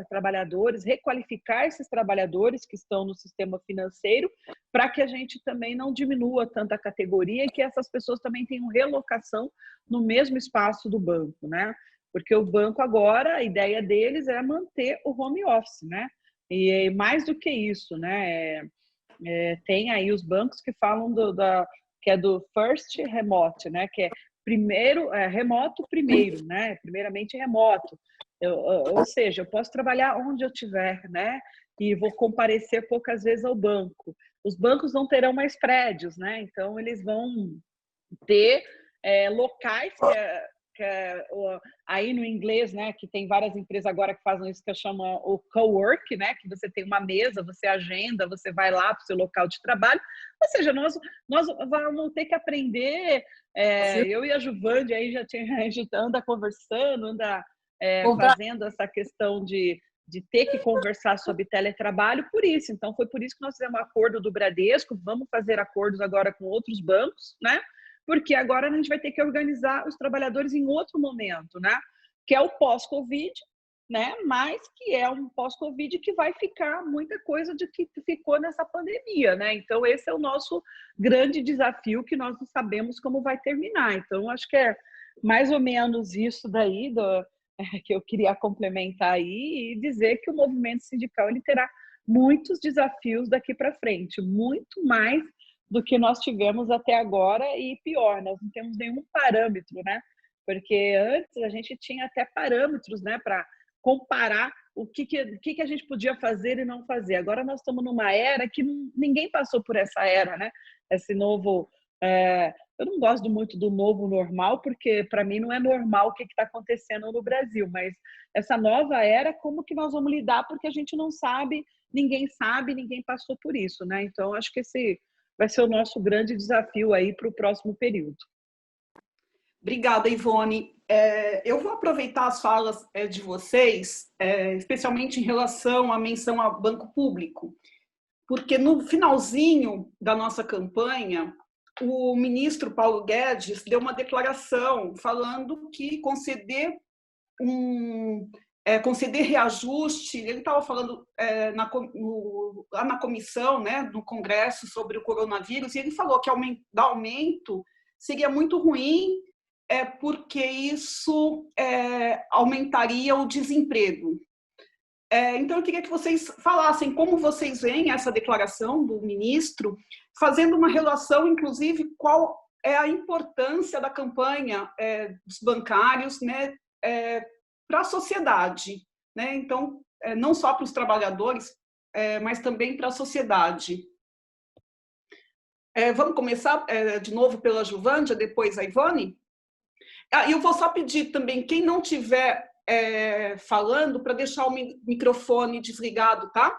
trabalhadores, requalificar esses trabalhadores que estão no sistema financeiro, para que a gente também não diminua tanta a categoria e que essas pessoas também tenham relocação no mesmo espaço do banco, né? Porque o banco agora, a ideia deles é manter o home office, né? E mais do que isso, né? Tem aí os bancos que falam que é do first remote, né? Que é primeiro, remoto primeiro, né? Primeiramente remoto. Ou seja, eu posso trabalhar onde eu estiver, né? E vou comparecer poucas vezes ao banco. Os bancos não terão mais prédios, né? Então, eles vão ter locais aí no inglês, né, que tem várias empresas agora que fazem isso que eu chamo o co-work, né, que você tem uma mesa, você agenda, você vai lá para o seu local de trabalho. Ou seja, nós vamos ter que aprender. Eu e a Giovândia aí a gente anda conversando, anda fazendo essa questão de ter que conversar sobre teletrabalho por isso. Então, foi por isso que nós fizemos um acordo do Bradesco, vamos fazer acordos agora com outros bancos, né? porque agora a gente vai ter que organizar os trabalhadores em outro momento, né? Que é o pós-Covid, né? Mas que é um pós-Covid que vai ficar muita coisa de que ficou nessa pandemia, né? Então, esse é o nosso grande desafio, que nós não sabemos como vai terminar. Então, acho que é mais ou menos isso daí que eu queria complementar aí e dizer que o movimento sindical ele terá muitos desafios daqui para frente, muito mais do que nós tivemos até agora, e pior, nós não temos nenhum parâmetro, né? Porque antes a gente tinha até parâmetros, né, para comparar o que a gente podia fazer e não fazer. Agora nós estamos numa era que ninguém passou por essa era, né? Esse novo... eu não gosto muito do novo normal, porque para mim não é normal o que está acontecendo no Brasil, mas essa nova era, como que nós vamos lidar? Porque a gente não sabe, ninguém passou por isso, né? Então, acho que esse vai ser o nosso grande desafio aí para o próximo período. Obrigada, Ivone. Eu vou aproveitar as falas de vocês, especialmente em relação à menção ao banco público, porque no finalzinho da nossa campanha, o ministro Paulo Guedes deu uma declaração falando que conceder reajuste, ele estava falando lá na comissão, né, no Congresso, sobre o coronavírus, e ele falou que dar aumento seria muito ruim, porque isso aumentaria o desemprego. Então, eu queria que vocês falassem como vocês veem essa declaração do ministro, fazendo uma relação, inclusive, qual é a importância da campanha dos bancários, né, para a sociedade, né? Então, não só para os trabalhadores, mas também para a sociedade. Vamos começar de novo pela Juvândia, depois a Ivone? Eu vou só pedir também, quem não tiver falando, para deixar o microfone desligado, tá?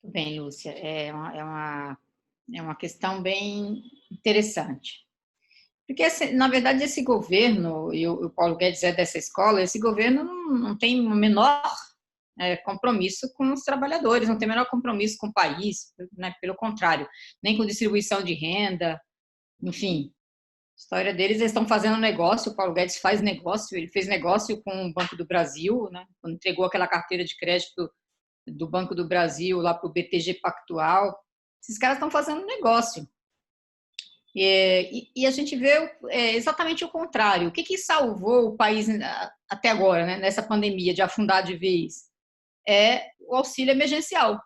Bem, Lúcia, é uma questão bem interessante. Porque, na verdade, esse governo, e o Paulo Guedes é dessa escola, esse governo não tem o menor compromisso com os trabalhadores, não tem o menor compromisso com o país, né? Pelo contrário, nem com distribuição de renda, enfim. A história deles, eles estão fazendo negócio, o Paulo Guedes faz negócio, ele fez negócio com o Banco do Brasil, né? Quando entregou aquela carteira de crédito do Banco do Brasil lá para o BTG Pactual. Esses caras estão fazendo negócio. E a gente vê exatamente o contrário. O que salvou o país até agora, né, nessa pandemia, de afundar de vez? É o auxílio emergencial.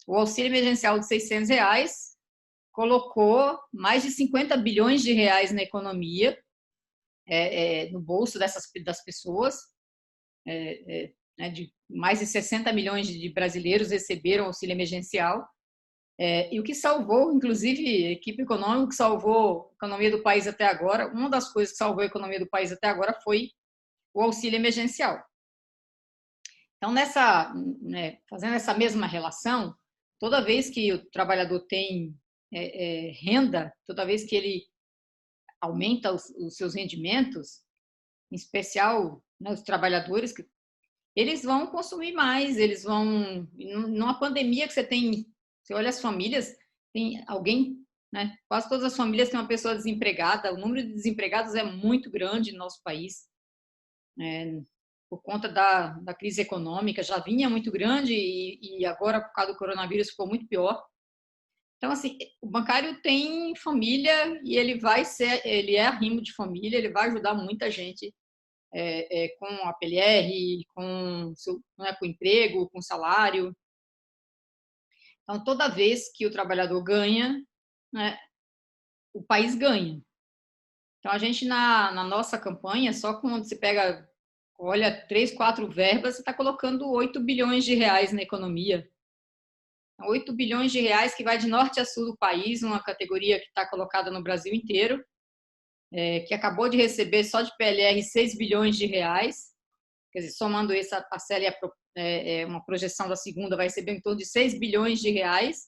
O auxílio emergencial de R$600 colocou mais de 50 bilhões de reais na economia, no bolso das pessoas, né, de mais de 60 milhões de brasileiros receberam auxílio emergencial. E o que salvou, inclusive, a equipe econômica que salvou a economia do país até agora, uma das coisas que salvou a economia do país até agora foi o auxílio emergencial. Então, fazendo essa mesma relação, toda vez que o trabalhador tem renda, toda vez que ele aumenta os seus rendimentos, em especial, né, os trabalhadores, eles vão consumir mais, eles vão... Numa pandemia que você olha as famílias, tem alguém, né? Quase todas as famílias têm uma pessoa desempregada, o número de desempregados é muito grande no nosso país, por conta da crise econômica, já vinha muito grande e agora, por causa do coronavírus, ficou muito pior. Então, assim, o bancário tem família e ele é arrimo de família, ele vai ajudar muita gente com a PLR, com o emprego, com o salário. Então, toda vez que o trabalhador ganha, né, o país ganha. Então, a gente, na nossa campanha, só quando você olha 3, 4 verbas, você está colocando 8 bilhões de reais na economia. 8 bilhões de reais que vai de norte a sul do país, uma categoria que está colocada no Brasil inteiro, que acabou de receber só de PLR 6 bilhões de reais. Quer dizer, somando essa parcela e uma projeção da segunda, vai receber em torno de 6 bilhões de reais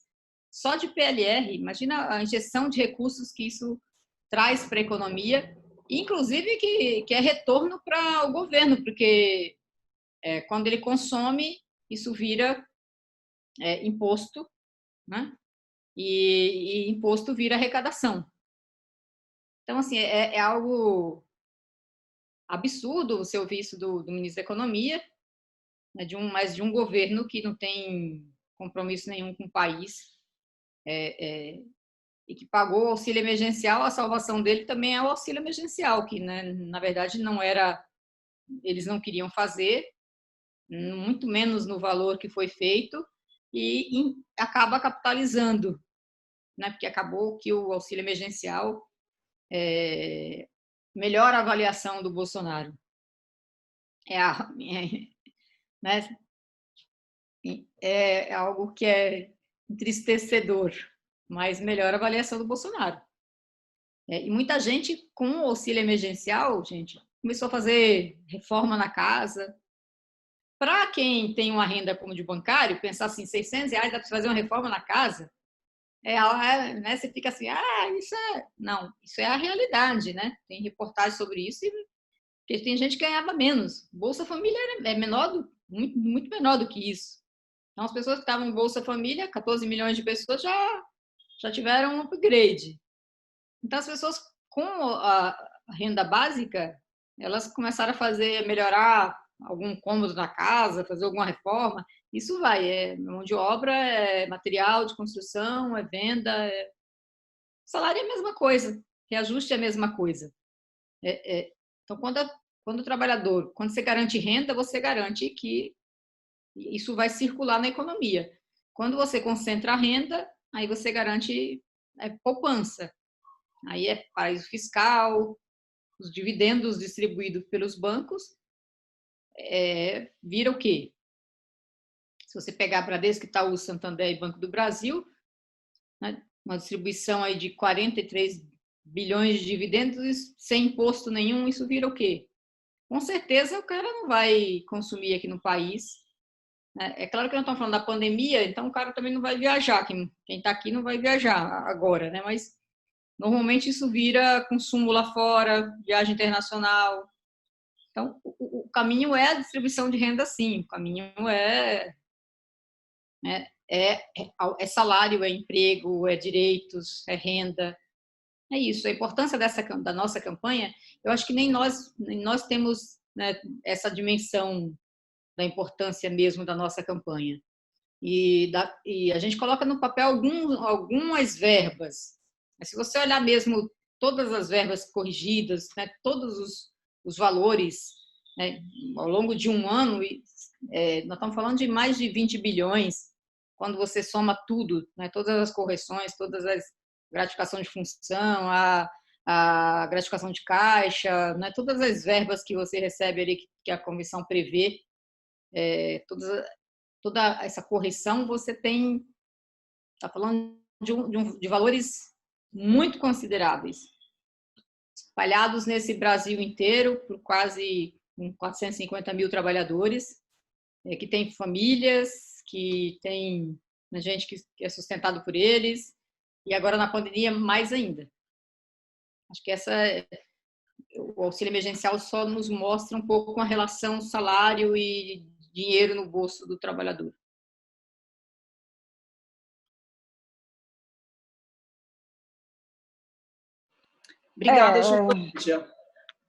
só de PLR. Imagina a injeção de recursos que isso traz para a economia, inclusive que é retorno para o governo, porque quando ele consome, isso vira imposto, né? e imposto vira arrecadação. Então, assim, é algo absurdo você ouvir isso do ministro da Economia, né, mas de um governo que não tem compromisso nenhum com o país, e que pagou o auxílio emergencial. A salvação dele também é o auxílio emergencial, que, né, na verdade não era, eles não queriam fazer, muito menos no valor que foi feito, e acaba capitalizando, né, porque acabou que o auxílio emergencial melhora a avaliação do Bolsonaro. Né, é algo que é entristecedor, mas melhora a avaliação do Bolsonaro. E muita gente, com o auxílio emergencial, gente, começou a fazer reforma na casa. Para quem tem uma renda como de bancário, pensar assim, R$600 dá para fazer uma reforma na casa, né, você fica assim, isso é... Não, isso é a realidade, né? Tem reportagem sobre isso, porque tem gente que ganhava menos. Bolsa Família é menor, muito, muito menor do que isso. Então, as pessoas que estavam em Bolsa Família, 14 milhões de pessoas já tiveram um upgrade. Então, as pessoas com a renda básica, elas começaram a melhorar algum cômodo na casa, fazer alguma reforma. Isso é mão de obra, é material de construção, é venda. Salário é a mesma coisa, reajuste é a mesma coisa. Então, quando o trabalhador, quando você garante renda, você garante que isso vai circular na economia. Quando você concentra a renda, aí você garante poupança. Aí é paraíso fiscal, os dividendos distribuídos pelos bancos, vira o quê? Se você pegar Bradesco, Itaú, Santander e Banco do Brasil, né, uma distribuição aí de 43 bilhões de dividendos sem imposto nenhum, isso vira o quê? Com certeza o cara não vai consumir aqui no país. É claro que nós estamos falando da pandemia, então o cara também não vai viajar. Quem está aqui não vai viajar agora, né? Mas normalmente isso vira consumo lá fora, viagem internacional. Então, o caminho é a distribuição de renda, sim. O caminho é salário, é emprego, é direitos, é renda. É isso. A importância da nossa campanha, eu acho que nem nós temos, né, essa dimensão da importância mesmo da nossa campanha. E a gente coloca no papel algumas verbas. Mas se você olhar mesmo todas as verbas corrigidas, né, todos os valores, né, ao longo de um ano, nós estamos falando de mais de 20 bilhões, quando você soma tudo, né, todas as correções, todas as gratificação de função, a gratificação de caixa, né, todas as verbas que você recebe ali, que a comissão prevê, toda essa correção, você está falando de valores muito consideráveis, espalhados nesse Brasil inteiro, por quase 450 mil trabalhadores, que tem famílias, que tem gente que é sustentado por eles, e agora na pandemia mais ainda. Acho que o auxílio emergencial só nos mostra um pouco a relação salário e dinheiro no bolso do trabalhador. Obrigada, Juvândia.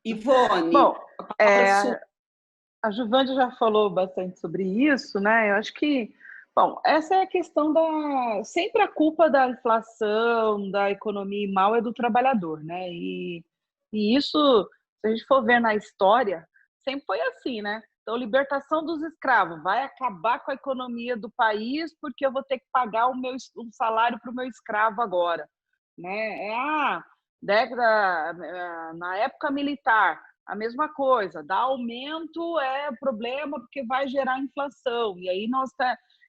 Ivone, bom, a Juvândia já falou bastante sobre isso, né? Eu acho que, bom, essa é a questão sempre a culpa da inflação, da economia mal é do trabalhador, né? E isso, se a gente for ver na história, sempre foi assim, né? Então, libertação dos escravos vai acabar com a economia do país porque eu vou ter que pagar um salário para o meu escravo agora, né? Na época militar, a mesma coisa, dar aumento é problema porque vai gerar inflação. E aí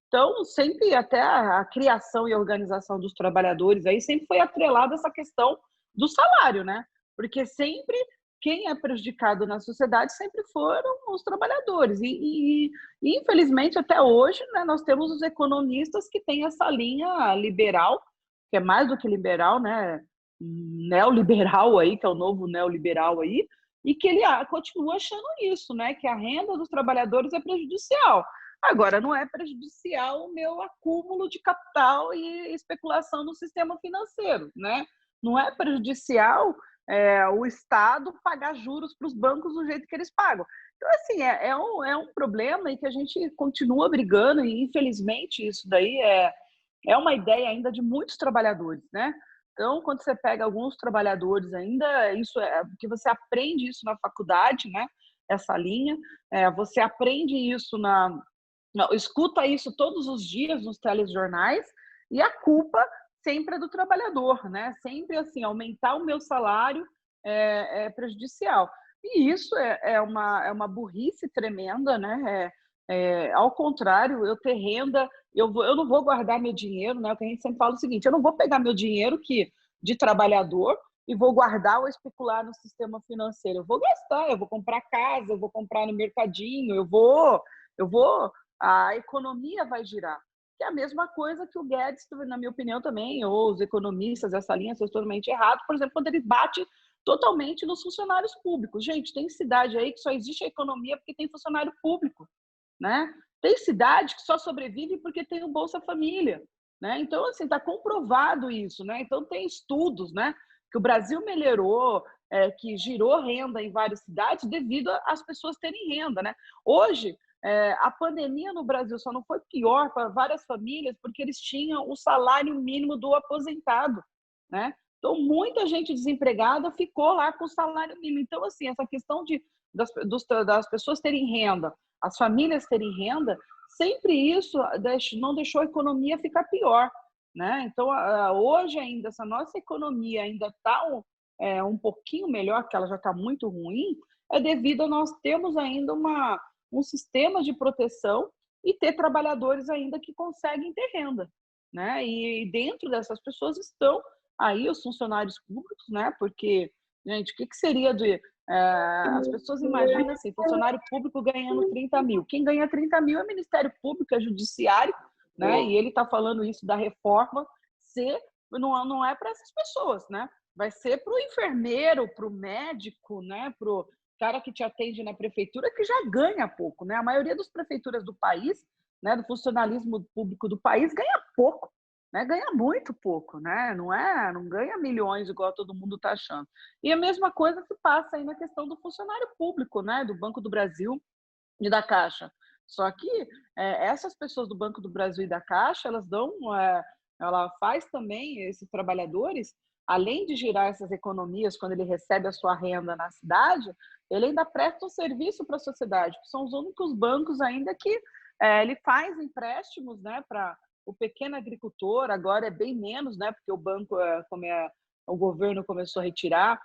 então, sempre até a criação e organização dos trabalhadores aí sempre foi atrelada essa questão do salário, né? Porque sempre quem é prejudicado na sociedade sempre foram os trabalhadores. E infelizmente, até hoje, né, nós temos os economistas que têm essa linha liberal, que é mais do que liberal, né? Neoliberal aí, que é o novo neoliberal aí, e que ele continua achando isso, né? Que a renda dos trabalhadores é prejudicial. Agora, não é prejudicial o meu acúmulo de capital e especulação no sistema financeiro, né? Não é prejudicial o Estado pagar juros para os bancos do jeito que eles pagam. Então, assim, é um problema e que a gente continua brigando e, infelizmente, isso daí é uma ideia ainda de muitos trabalhadores, né? Então, quando você pega alguns trabalhadores ainda, isso é porque você aprende isso na faculdade, né? Essa linha, você aprende isso escuta isso todos os dias nos telejornais e a culpa sempre é do trabalhador, né? Sempre assim, aumentar o meu salário é prejudicial. E isso é uma burrice tremenda, né? Ao contrário, eu ter renda, eu não vou guardar meu dinheiro, né? O que a gente sempre fala é o seguinte: eu não vou pegar meu dinheiro de trabalhador e vou guardar ou especular no sistema financeiro. Eu vou gastar, eu vou comprar casa, eu vou comprar no mercadinho, a economia vai girar. Que é a mesma coisa que o Guedes, na minha opinião também, ou os economistas dessa linha são totalmente errados, por exemplo, quando ele bate totalmente nos funcionários públicos. Gente, tem cidade aí que só existe a economia porque tem funcionário público, né? Tem cidade que só sobrevive porque tem o Bolsa Família, né? Então, assim, está comprovado isso, né? Então, tem estudos, né? Que o Brasil melhorou, que girou renda em várias cidades devido às pessoas terem renda, né? Hoje, a pandemia no Brasil só não foi pior para várias famílias porque eles tinham o salário mínimo do aposentado, né? Então, muita gente desempregada ficou lá com o salário mínimo. Então, assim, essa questão das pessoas terem renda, as famílias terem renda, sempre isso não deixou a economia ficar pior, né? Então, hoje ainda, essa nossa economia ainda está um pouquinho melhor, porque ela já está muito ruim, é devido a nós termos ainda um sistema de proteção e ter trabalhadores ainda que conseguem ter renda, né? E dentro dessas pessoas estão aí os funcionários públicos, né? Porque, gente, o que seria as pessoas imaginam assim, funcionário público ganhando 30 mil. Quem ganha 30 mil é o Ministério Público, é Judiciário, né? E ele está falando isso da reforma não é para essas pessoas, né? Vai ser para o enfermeiro, para o médico, né? Para o cara que te atende na prefeitura, que já ganha pouco, né? A maioria das prefeituras do país, né, do funcionalismo público do país, ganha pouco, né? Ganha muito pouco, né? Não ganha milhões igual todo mundo está achando. E a mesma coisa se passa aí na questão do funcionário público, né? Do Banco do Brasil e da Caixa. Só que essas pessoas do Banco do Brasil e da Caixa, ela faz também esses trabalhadores, além de girar essas economias quando ele recebe a sua renda na cidade, ele ainda presta um serviço para a sociedade, que são os únicos bancos ainda que ele faz empréstimos, né, para o pequeno agricultor. Agora é bem menos, né, porque o banco, o governo começou a retirar.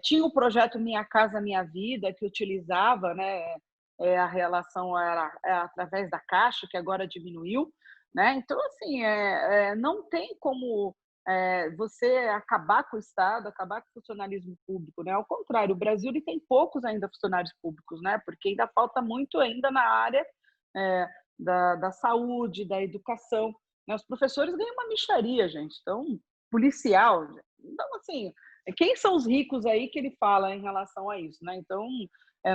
Tinha o projeto Minha Casa Minha Vida, que utilizava, né, a relação era através da Caixa, que agora diminuiu, né? Então, assim, não tem como você acabar com o Estado, acabar com o funcionalismo público, né? Ao contrário, o Brasil ele tem poucos ainda funcionários públicos, né? Porque ainda falta muito ainda na área da saúde, da educação, né? Os professores ganham uma mixaria, gente. Então, policial. Então, assim, quem são os ricos aí que ele fala em relação a isso, né? Então,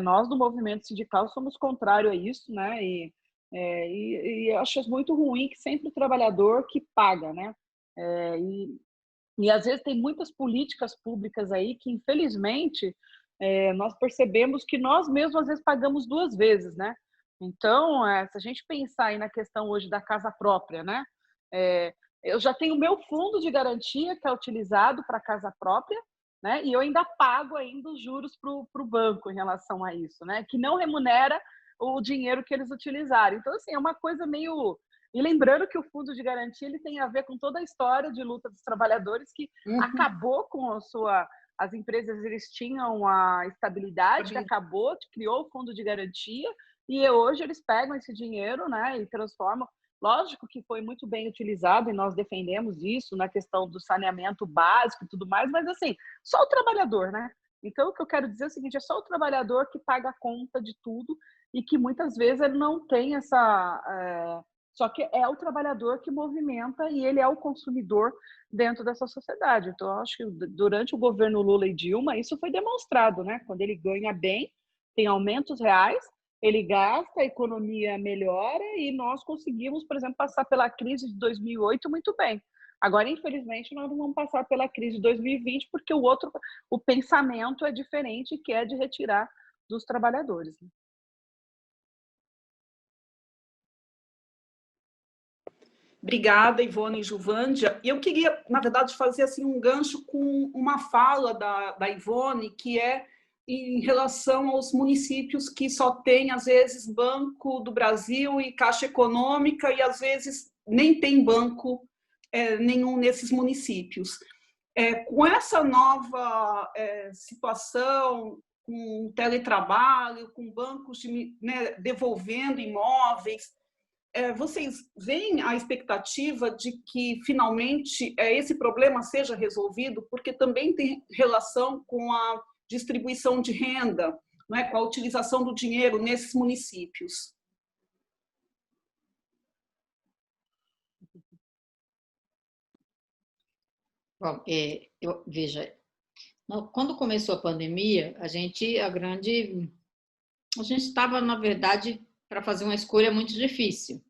nós do movimento sindical somos contrários a isso, né? E acho muito ruim que sempre o trabalhador que paga, né? E às vezes tem muitas políticas públicas aí que, infelizmente, nós percebemos que nós mesmos às vezes pagamos duas vezes, né? Então, se a gente pensar aí na questão hoje da casa própria, né? Eu já tenho o meu fundo de garantia que é utilizado para casa própria, né? E eu ainda pago ainda os juros para o banco em relação a isso, né? Que não remunera o dinheiro que eles utilizaram. Então, assim, é uma coisa meio... E lembrando que o fundo de garantia ele tem a ver com toda a história de luta dos trabalhadores que acabou com as empresas, eles tinham a estabilidade, que acabou, criou o fundo de garantia, e hoje eles pegam esse dinheiro, né, e transformam. Lógico que foi muito bem utilizado e nós defendemos isso na questão do saneamento básico e tudo mais, mas assim, só o trabalhador, né? Então, o que eu quero dizer é o seguinte, é só o trabalhador que paga a conta de tudo e que muitas vezes ele não tem essa... Só que é o trabalhador que movimenta e ele é o consumidor dentro dessa sociedade. Então, eu acho que durante o governo Lula e Dilma, isso foi demonstrado, né? Quando ele ganha bem, tem aumentos reais, ele gasta, a economia melhora e nós conseguimos, por exemplo, passar pela crise de 2008 muito bem. Agora, infelizmente, nós não vamos passar pela crise de 2020 porque o pensamento é diferente, que é de retirar dos trabalhadores. Obrigada, Ivone e Juvândia. E eu queria, na verdade, fazer assim, um gancho com uma fala da Ivone, que é em relação aos municípios que só têm, às vezes, Banco do Brasil e Caixa Econômica, e às vezes nem tem banco nenhum nesses municípios. Com essa nova situação, com teletrabalho, com bancos devolvendo imóveis, vocês veem a expectativa de que finalmente esse problema seja resolvido, porque também tem relação com a distribuição de renda, né, com a utilização do dinheiro nesses municípios? Bom, veja, quando começou a pandemia, a gente estava, na verdade, para fazer uma escolha muito difícil.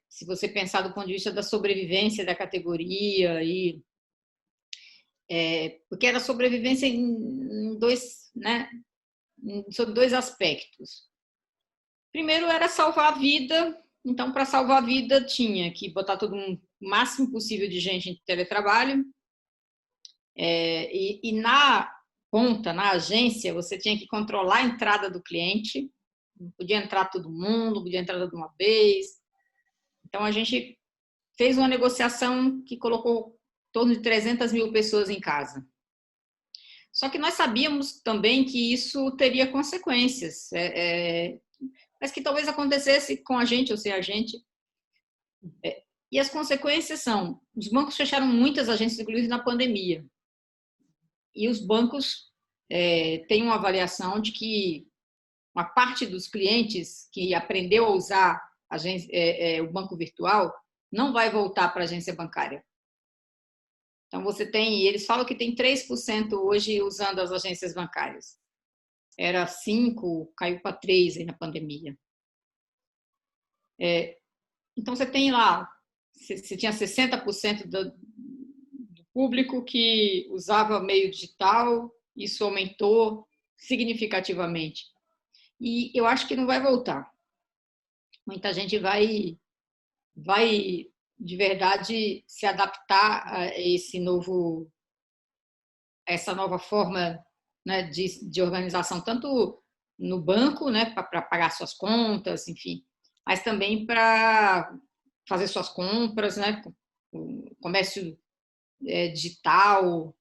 Se você pensar do ponto de vista da sobrevivência da categoria, porque era sobrevivência sob dois aspectos. Primeiro era salvar a vida, então para salvar a vida tinha que botar o máximo possível de gente em teletrabalho, e na ponta, na agência, você tinha que controlar a entrada do cliente, não podia entrar todo mundo, não podia entrar de uma vez. Então, a gente fez uma negociação que colocou em torno de 300 mil pessoas em casa. Só que nós sabíamos também que isso teria consequências, mas que talvez acontecesse com a gente ou sem a gente. E as consequências são, os bancos fecharam muitas agências, inclusive na pandemia. E os bancos têm uma avaliação de que uma parte dos clientes que aprendeu a usar o banco virtual não vai voltar para a agência bancária. Então, eles falam que tem 3% hoje usando as agências bancárias. Era 5%, caiu para 3% aí na pandemia. Então, você tem lá, você tinha 60% do público que usava meio digital, isso aumentou significativamente. E eu acho que não vai voltar. Muita gente vai de verdade se adaptar a essa nova forma, né, de organização, tanto no banco, né, para pagar suas contas, enfim, mas também para fazer suas compras, né, comércio digital.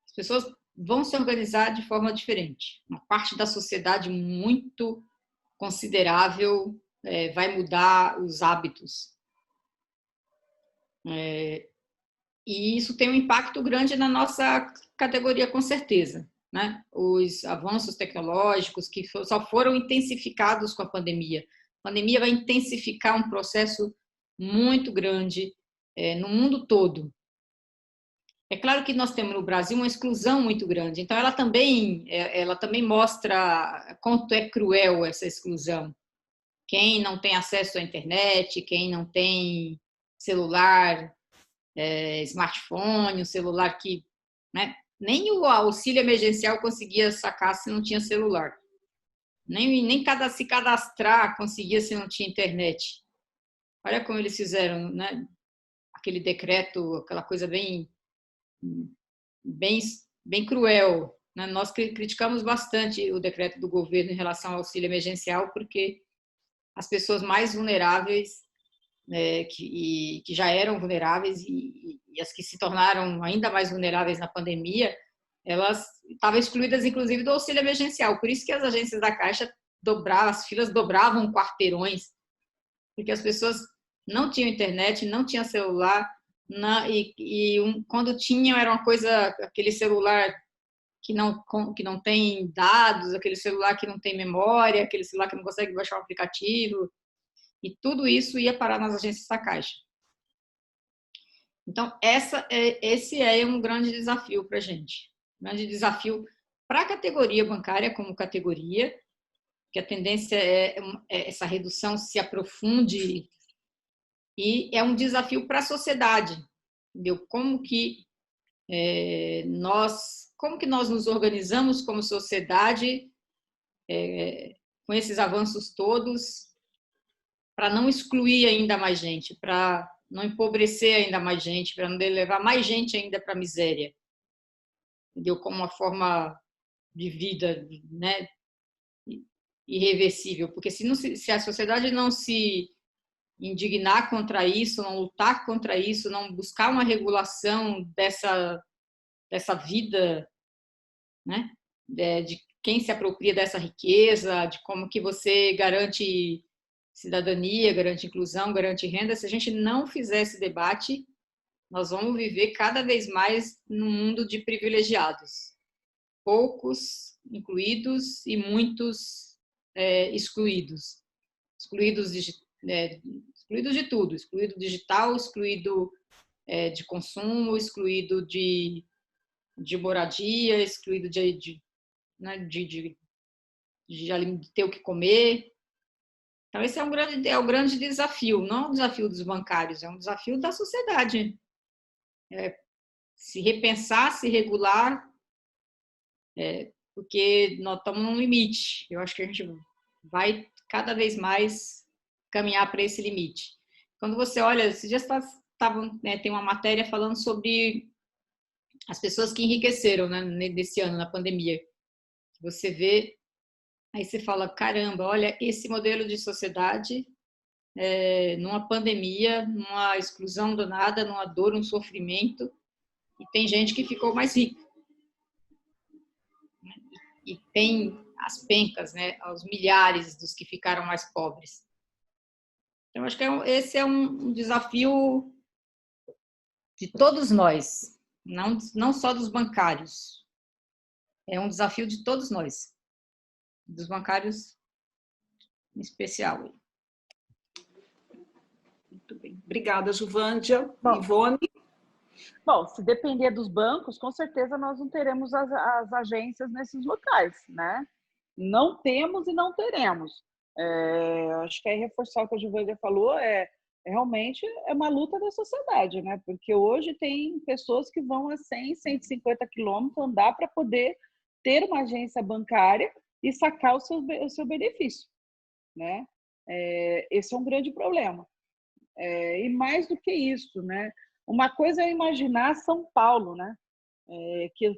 As pessoas vão se organizar de forma diferente. Uma parte da sociedade muito considerável vai mudar os hábitos. E isso tem um impacto grande na nossa categoria, com certeza, né? Os avanços tecnológicos que só foram intensificados com a pandemia. A pandemia vai intensificar um processo muito grande no mundo todo. É claro que nós temos no Brasil uma exclusão muito grande, então ela também mostra quanto é cruel essa exclusão. Quem não tem acesso à internet, quem não tem celular, smartphone, um celular que, né, nem o auxílio emergencial conseguia sacar se não tinha celular. Nem se cadastrar conseguia se não tinha internet. Olha como eles fizeram, né? Aquele decreto, aquela coisa bem cruel. Né? Nós criticamos bastante o decreto do governo em relação ao auxílio emergencial, porque as pessoas mais vulneráveis, que já eram vulneráveis e as que se tornaram ainda mais vulneráveis na pandemia, elas estavam excluídas, inclusive, do auxílio emergencial. Por isso que as agências da Caixa as filas dobravam quarteirões, porque as pessoas não tinham internet, não tinham celular, quando tinham era uma coisa, aquele celular que não tem dados, aquele celular que não tem memória, aquele celular que não consegue baixar o aplicativo, e tudo isso ia parar nas agências da Caixa. Então, esse é um grande desafio para a gente. Um grande desafio para a categoria bancária como categoria, que a tendência é essa redução se aprofunde, e é um desafio para a sociedade, entendeu? Como que nós nos organizamos como sociedade com esses avanços todos, para não excluir ainda mais gente, para não empobrecer ainda mais gente, para não levar mais gente ainda para a miséria, entendeu? Como uma forma de vida, né, irreversível, porque se a sociedade não se indignar contra isso, não lutar contra isso, não buscar uma regulação dessa vida, né, de quem se apropria dessa riqueza, de como que você garante cidadania, garante inclusão, garante renda, se a gente não fizer esse debate, nós vamos viver cada vez mais num mundo de privilegiados. Poucos incluídos e muitos excluídos. Excluídos de tudo. Excluído digital, excluído de consumo, excluído de moradia, excluído de ter o que comer. Então, esse é o grande desafio, não o desafio dos bancários, é um desafio da sociedade. Se repensar, se regular, porque nós estamos num limite. Eu acho que a gente vai cada vez mais caminhar para esse limite. Quando você olha, esses dias tem uma matéria falando sobre as pessoas que enriqueceram, né, nesse ano, na pandemia. Você vê, aí você fala, caramba, olha, esse modelo de sociedade, numa pandemia, numa exclusão do nada, numa dor, um sofrimento, e tem gente que ficou mais rica. E tem as pencas, né, aos milhares dos que ficaram mais pobres. Então, acho que esse é um desafio de todos nós, não só dos bancários. É um desafio de todos nós, dos bancários em especial. Muito bem. Obrigada, Juvândia. Bom, Ivone? Bom, se depender dos bancos, com certeza nós não teremos as agências nesses locais, né? Não temos e não teremos. Acho que aí reforçar o que a Juvândia falou realmente é uma luta da sociedade, né? Porque hoje tem pessoas que vão a 100, 150 quilômetros andar para poder ter uma agência bancária e sacar o seu benefício, né? Esse é um grande problema. E mais do que isso, né? Uma coisa é imaginar São Paulo, né? Que eu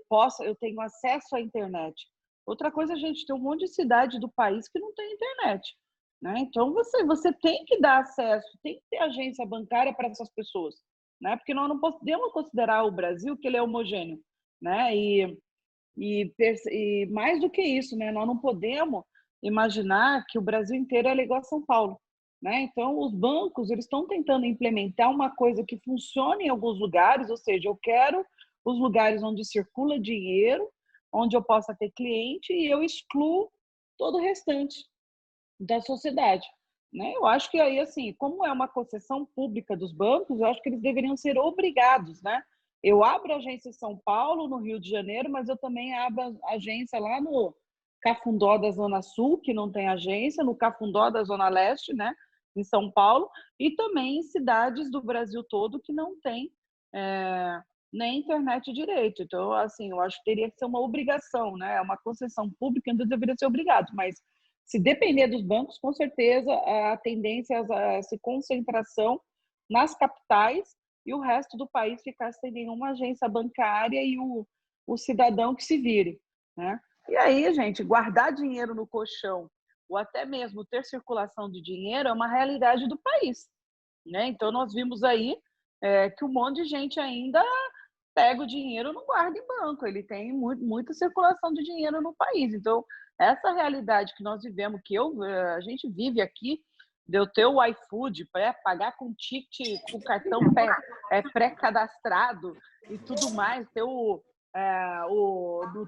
tenho acesso à internet. Outra coisa, a gente tem um monte de cidade do país que não tem internet, né? Então, você tem que dar acesso, tem que ter agência bancária para essas pessoas, né? Porque nós não podemos considerar o Brasil que ele é homogêneo, né? E mais do que isso, né? Nós não podemos imaginar que o Brasil inteiro é igual a São Paulo, né? Então, os bancos eles estão tentando implementar uma coisa que funcione em alguns lugares, ou seja, eu quero os lugares onde circula dinheiro, onde eu possa ter cliente, e eu excluo todo o restante da sociedade, né? Eu acho que aí, assim, como é uma concessão pública dos bancos, eu acho que eles deveriam ser obrigados, né? Eu abro agência em São Paulo, no Rio de Janeiro, mas eu também abro agência lá no Cafundó da Zona Sul, que não tem agência, no Cafundó da Zona Leste, né? Em São Paulo, e também em cidades do Brasil todo que não tem nem internet direito. Então, assim, eu acho que teria que ser uma obrigação, né? É uma concessão pública, então deveria ser obrigado, mas se depender dos bancos, com certeza a tendência é essa concentração nas capitais e o resto do país ficar sem nenhuma agência bancária e o cidadão que se vire, né? E aí, gente, guardar dinheiro no colchão ou até mesmo ter circulação de dinheiro é uma realidade do país, né? Então, nós vimos aí que um monte de gente ainda pega o dinheiro e não guarda em banco. Ele tem muita circulação de dinheiro no país. Então, essa realidade que nós vivemos, que a gente vive aqui, de eu ter o iFood, pagar com ticket, com cartão pré-cadastrado e tudo mais, ter no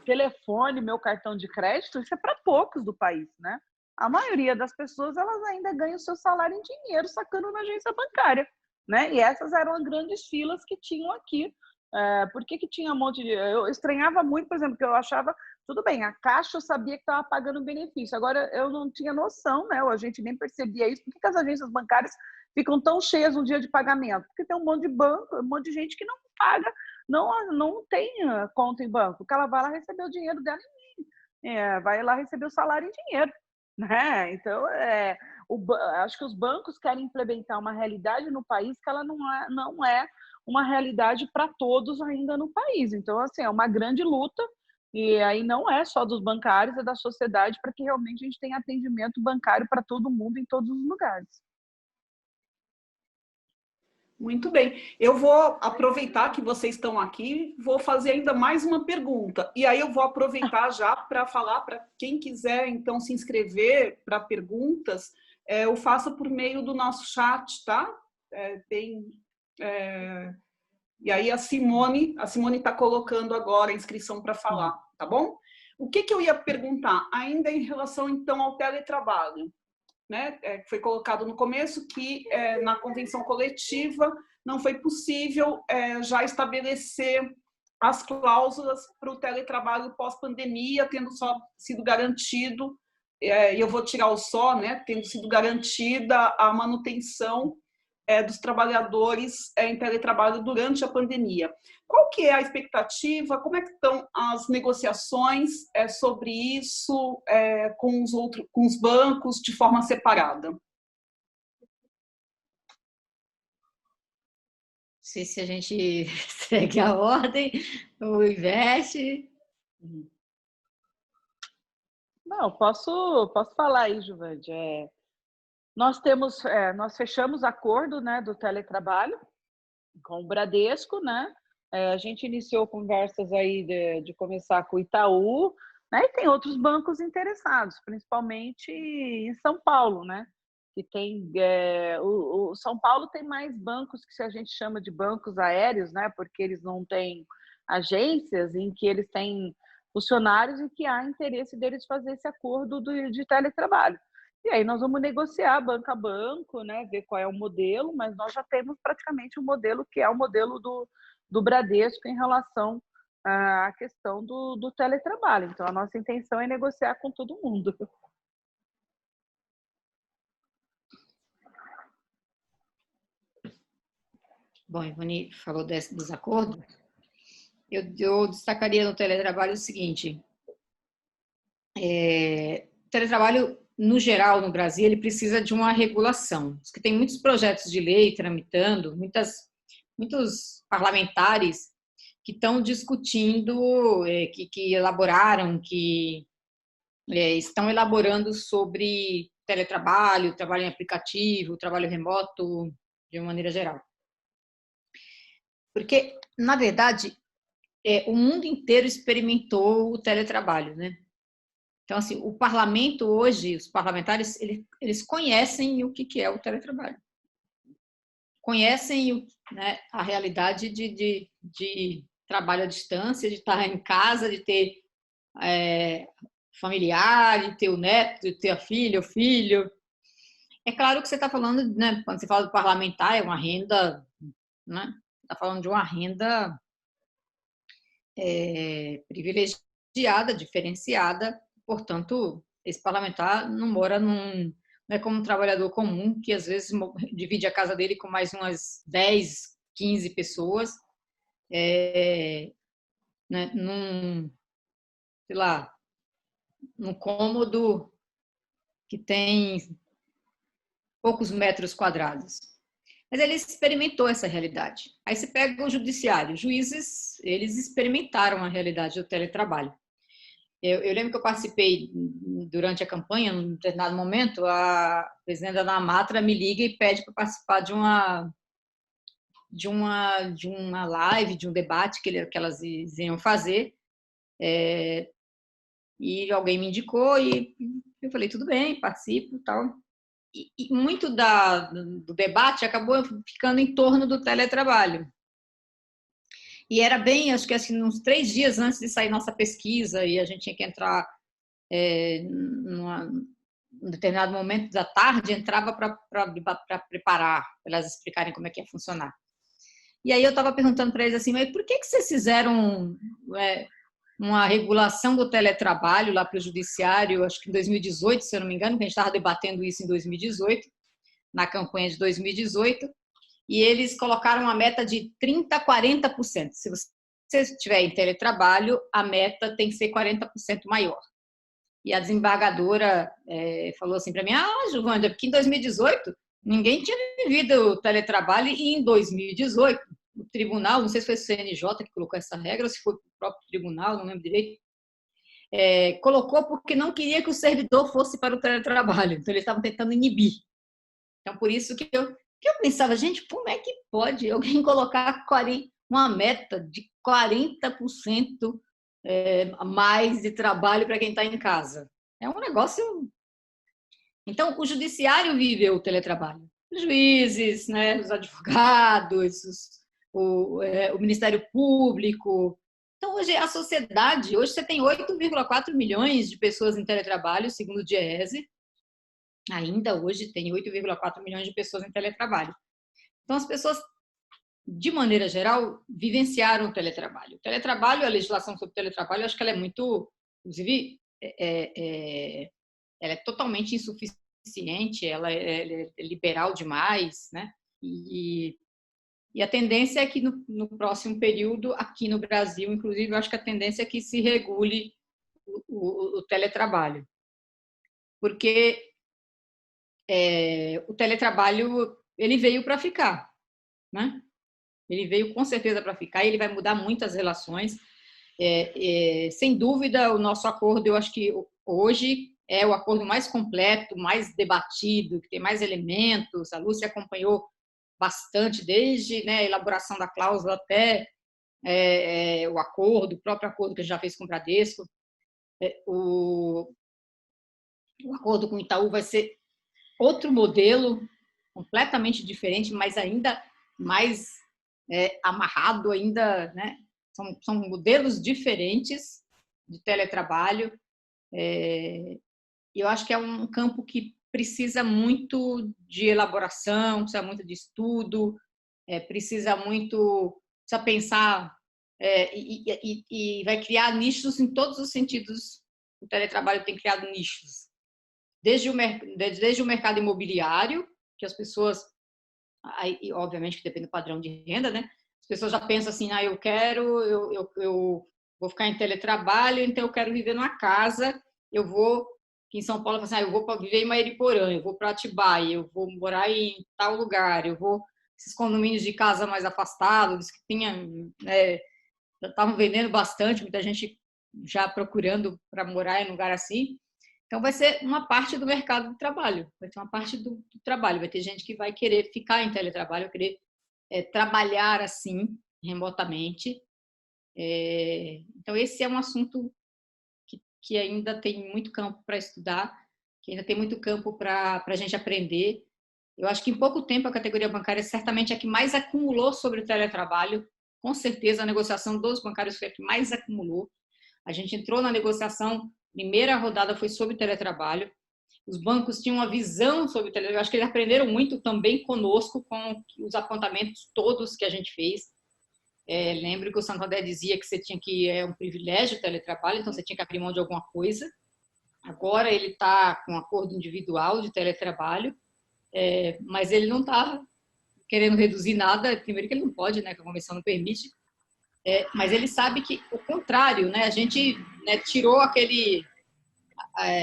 telefone meu cartão de crédito, isso é para poucos do país, né? A maioria das pessoas, elas ainda ganham o seu salário em dinheiro sacando na agência bancária, né? E essas eram as grandes filas que tinham aqui. Por que tinha um monte de... Eu estranhava muito, por exemplo, que eu achava Tudo bem, a Caixa eu sabia que estava pagando benefício, agora eu não tinha noção, né? A gente nem percebia isso. Por que as agências bancárias ficam tão cheias no dia de pagamento? Porque tem um monte de banco, um monte de gente que não paga, não tem conta em banco, porque ela vai lá receber o dinheiro dela vai lá receber o salário em dinheiro, né? Então, acho que os bancos querem implementar uma realidade no país que ela não é uma realidade para todos ainda no país. Então, assim, é uma grande luta, e aí não é só dos bancários, é da sociedade, para que realmente a gente tenha atendimento bancário para todo mundo em todos os lugares. Muito bem. Eu vou aproveitar que vocês estão aqui, vou fazer ainda mais uma pergunta. E aí eu vou aproveitar já para falar para quem quiser, então, se inscrever para perguntas, eu faço por meio do nosso chat, tá? E aí a Simone está colocando agora a inscrição para falar, tá bom? O que eu ia perguntar ainda em relação, então, ao teletrabalho? Né, foi colocado no começo que na convenção coletiva não foi possível já estabelecer as cláusulas para o teletrabalho pós-pandemia, tendo só sido garantido, e eu vou tirar o só, né, tendo sido garantida a manutenção dos trabalhadores em teletrabalho durante a pandemia. Qual que é a expectativa? Como é que estão as negociações sobre isso com os bancos de forma separada? Não sei se a gente segue a ordem ou investe. Não, posso falar aí, Juvande. Nós fechamos acordo, né, do teletrabalho com o Bradesco, né? A gente iniciou conversas aí de começar com o Itaú, né? E tem outros bancos interessados, principalmente em São Paulo, né? Que tem o São Paulo tem mais bancos que a gente chama de bancos aéreos, né? Porque eles não têm agências em que eles têm funcionários e que há interesse deles fazer esse acordo de teletrabalho. E aí nós vamos negociar banco a banco, né? Ver qual é o modelo, mas nós já temos praticamente um modelo que é o modelo do Bradesco em relação à questão do teletrabalho. Então, a nossa intenção é negociar com todo mundo. Bom, Ivone falou desse desacordo. Eu destacaria no teletrabalho o seguinte: teletrabalho, no geral, no Brasil, ele precisa de uma regulação. Diz que tem muitos projetos de lei tramitando, muitos parlamentares que estão discutindo, que elaboraram, que estão elaborando sobre teletrabalho, trabalho em aplicativo, trabalho remoto, de uma maneira geral. Porque, na verdade, o mundo inteiro experimentou o teletrabalho, né? Então, assim, o parlamento hoje, os parlamentares, eles conhecem o que é o teletrabalho. Conhecem, né, a realidade de trabalho à distância, de estar em casa, de ter familiar, de ter o neto, de ter a filha, o filho. É claro que você está falando, né, quando você fala do parlamentar, é uma renda, né? Está falando de uma renda privilegiada, diferenciada. Portanto, esse parlamentar não mora não é como um trabalhador comum, que às vezes divide a casa dele com mais umas 10, 15 pessoas, né, sei lá, num cômodo que tem poucos metros quadrados. Mas ele experimentou essa realidade. Aí você pega o judiciário. Os juízes, eles experimentaram a realidade do teletrabalho. Eu lembro que eu participei durante a campanha, num determinado momento, a presidenta da Amatra me liga e pede para participar de uma live, de um debate que elas iam fazer. E alguém me indicou e eu falei, tudo bem, participo e tal. E muito do debate acabou ficando em torno do teletrabalho. E era bem, acho que assim, uns 3 dias antes de sair nossa pesquisa, e a gente tinha que entrar num determinado momento da tarde, entrava para preparar, para elas explicarem como é que ia funcionar. E aí eu estava perguntando para eles assim, mas por que vocês fizeram uma regulação do teletrabalho lá para o judiciário, acho que em 2018, se eu não me engano, que a gente estava debatendo isso em 2018, na campanha de 2018, e eles colocaram uma meta de 30% a 40%. Se você estiver em teletrabalho, a meta tem que ser 40% maior. E a desembargadora falou assim para mim, Giovânia, porque em 2018 ninguém tinha vivido o teletrabalho, e em 2018 o tribunal, não sei se foi o CNJ que colocou essa regra, ou se foi o próprio tribunal, não lembro direito, colocou porque não queria que o servidor fosse para o teletrabalho. Então, eles estavam tentando inibir. Então, por isso que eu pensava, gente, como é que pode alguém colocar uma meta de 40% a mais de trabalho para quem está em casa? É um negócio... Então, o judiciário vive o teletrabalho. Os juízes, né, os advogados, o Ministério Público. Então, hoje a sociedade, hoje você tem 8,4 milhões de pessoas em teletrabalho, segundo o DIEESE. Ainda hoje tem 8,4 milhões de pessoas em teletrabalho. Então, as pessoas, de maneira geral, vivenciaram o teletrabalho. O teletrabalho, a legislação sobre o teletrabalho, eu acho que ela é muito, inclusive, ela é totalmente insuficiente, ela é liberal demais, né? E a tendência é que no próximo período, aqui no Brasil, inclusive, eu acho que a tendência é que se regule o teletrabalho. Porque o teletrabalho, ele veio para ficar, né? Ele veio com certeza para ficar, e ele vai mudar muitas relações. Sem dúvida, o nosso acordo, eu acho que hoje é o acordo mais completo, mais debatido, que tem mais elementos. A Lúcia acompanhou bastante, desde, né, a elaboração da cláusula até o próprio acordo que a gente já fez com o Bradesco. O acordo com o Itaú vai ser outro modelo, completamente diferente, mas ainda mais amarrado, ainda, né? São modelos diferentes de teletrabalho. E eu acho que é um campo que precisa muito de elaboração, precisa muito de estudo, precisa pensar, e vai criar nichos em todos os sentidos. O teletrabalho tem criado nichos. Desde o mercado imobiliário, que as pessoas, aí, obviamente que depende do padrão de renda, né? As pessoas já pensam assim, eu vou ficar em teletrabalho, então eu quero viver numa casa, eu vou, aqui em São Paulo, eu vou para viver em Mairiporã, eu vou para Atibaia, eu vou morar em tal lugar, eu vou esses condomínios de casa mais afastados, que já estavam vendendo bastante, muita gente já procurando para morar em um lugar assim. Então, vai ser uma parte do mercado do trabalho, vai ter uma parte do trabalho, vai ter gente que vai querer ficar em teletrabalho, vai querer trabalhar assim, remotamente. Então, esse é um assunto que ainda tem muito campo para estudar, que ainda tem muito campo para a gente aprender. Eu acho que em pouco tempo a categoria bancária certamente é a que mais acumulou sobre o teletrabalho. Com certeza a negociação dos bancários foi a que mais acumulou. A gente entrou na negociação, primeira rodada foi sobre teletrabalho. Os bancos tinham uma visão sobre o teletrabalho. Eu acho que eles aprenderam muito também conosco, com os apontamentos todos que a gente fez. Lembro que o Santander dizia que você tinha que um privilégio o teletrabalho, então você tinha que abrir mão de alguma coisa. Agora ele está com um acordo individual de teletrabalho, mas ele não está querendo reduzir nada. Primeiro que ele não pode, né, que a convenção não permite. Mas ele sabe que o contrário, né? A gente tirou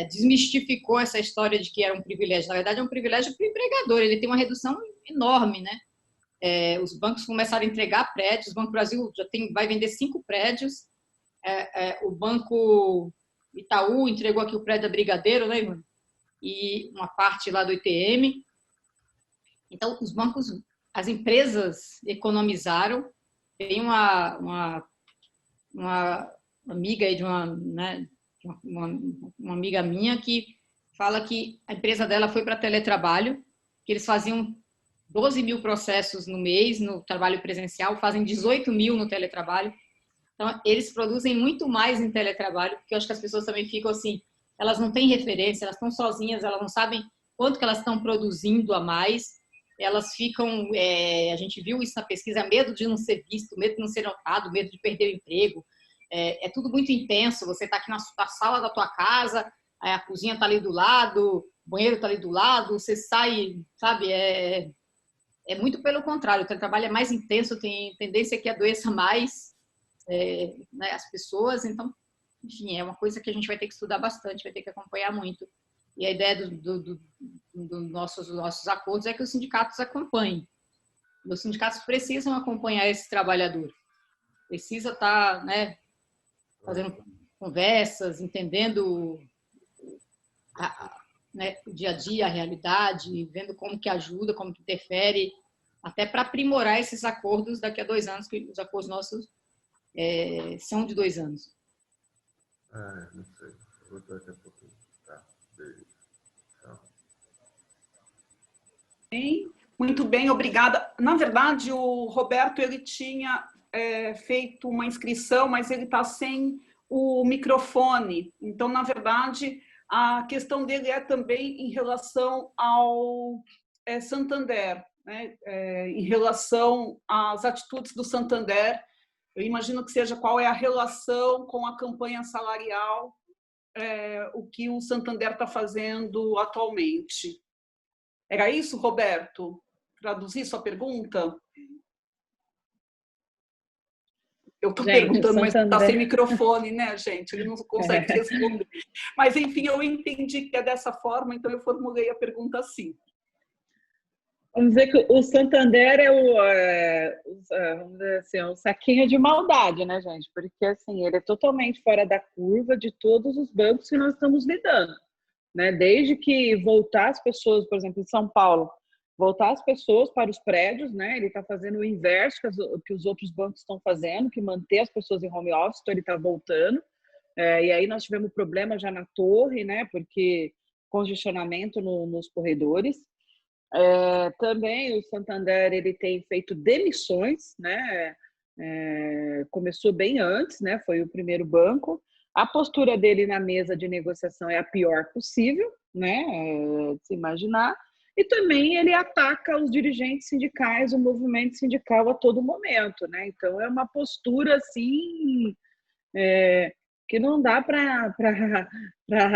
desmistificou essa história de que era um privilégio. Na verdade, é um privilégio para o empregador. Ele tem uma redução enorme, né? Os bancos começaram a entregar prédios. O Banco Brasil vai vender 5 prédios. O Banco Itaú entregou aqui o prédio da Brigadeiro, né, Ivan? E uma parte lá do ITM. Então, os bancos, as empresas economizaram. Tem uma amiga aí uma amiga minha que fala que a empresa dela foi para teletrabalho, que eles faziam 12 mil processos no mês no trabalho presencial, fazem 18 mil no teletrabalho. Então, eles produzem muito mais em teletrabalho, porque eu acho que as pessoas também ficam assim, elas não têm referência, elas estão sozinhas, elas não sabem quanto que elas estão produzindo a mais. Elas ficam, a gente viu isso na pesquisa, medo de não ser visto, medo de não ser notado, medo de perder o emprego, é tudo muito intenso. Você está aqui na sala da tua casa, a cozinha está ali do lado, o banheiro está ali do lado, você sai, sabe? É muito pelo contrário, o teletrabalho é mais intenso, tem tendência que adoeça mais né, as pessoas. Então, enfim, é uma coisa que a gente vai ter que estudar bastante, vai ter que acompanhar muito. E a ideia dos nossos acordos é que os sindicatos acompanhem. Os sindicatos precisam acompanhar esse trabalhador. Precisa estar, né, fazendo conversas, entendendo né, o dia a dia, a realidade, vendo como que ajuda, como que interfere, até para aprimorar esses acordos daqui a 2 anos, que os acordos nossos são de 2 anos. Não sei. Vou daqui a pouquinho. Tá. Beijo. Tchau. Muito bem, obrigada. Na verdade, o Roberto ele tinha feito uma inscrição, mas ele está sem o microfone. Então, na verdade, a questão dele é também em relação ao Santander, né? Em relação às atitudes do Santander. Eu imagino que seja qual é a relação com a campanha salarial, o que o Santander está fazendo atualmente. Era isso, Roberto? Traduzir sua pergunta? Eu estou perguntando, mas está sem microfone, né, gente? Ele não consegue responder. Mas, enfim, eu entendi que é dessa forma, então eu formulei a pergunta assim. Vamos dizer que o Santander vamos dizer assim, um saquinho de maldade, né, gente? Porque, assim, ele é totalmente fora da curva de todos os bancos que nós estamos lidando, né? Desde que voltar as pessoas, por exemplo, em São Paulo, voltar as pessoas para os prédios, né? Ele está fazendo o inverso que os outros bancos estão fazendo, que manter as pessoas em home office, então ele está voltando. E aí nós tivemos problema já na torre, né? Porque congestionamento nos corredores. Também o Santander ele tem feito demissões, né? Começou bem antes, né? Foi o primeiro banco. A postura dele na mesa de negociação é a pior possível, né? Se imaginar. E também ele ataca os dirigentes sindicais, o movimento sindical a todo momento, né? Então é uma postura assim que não dá para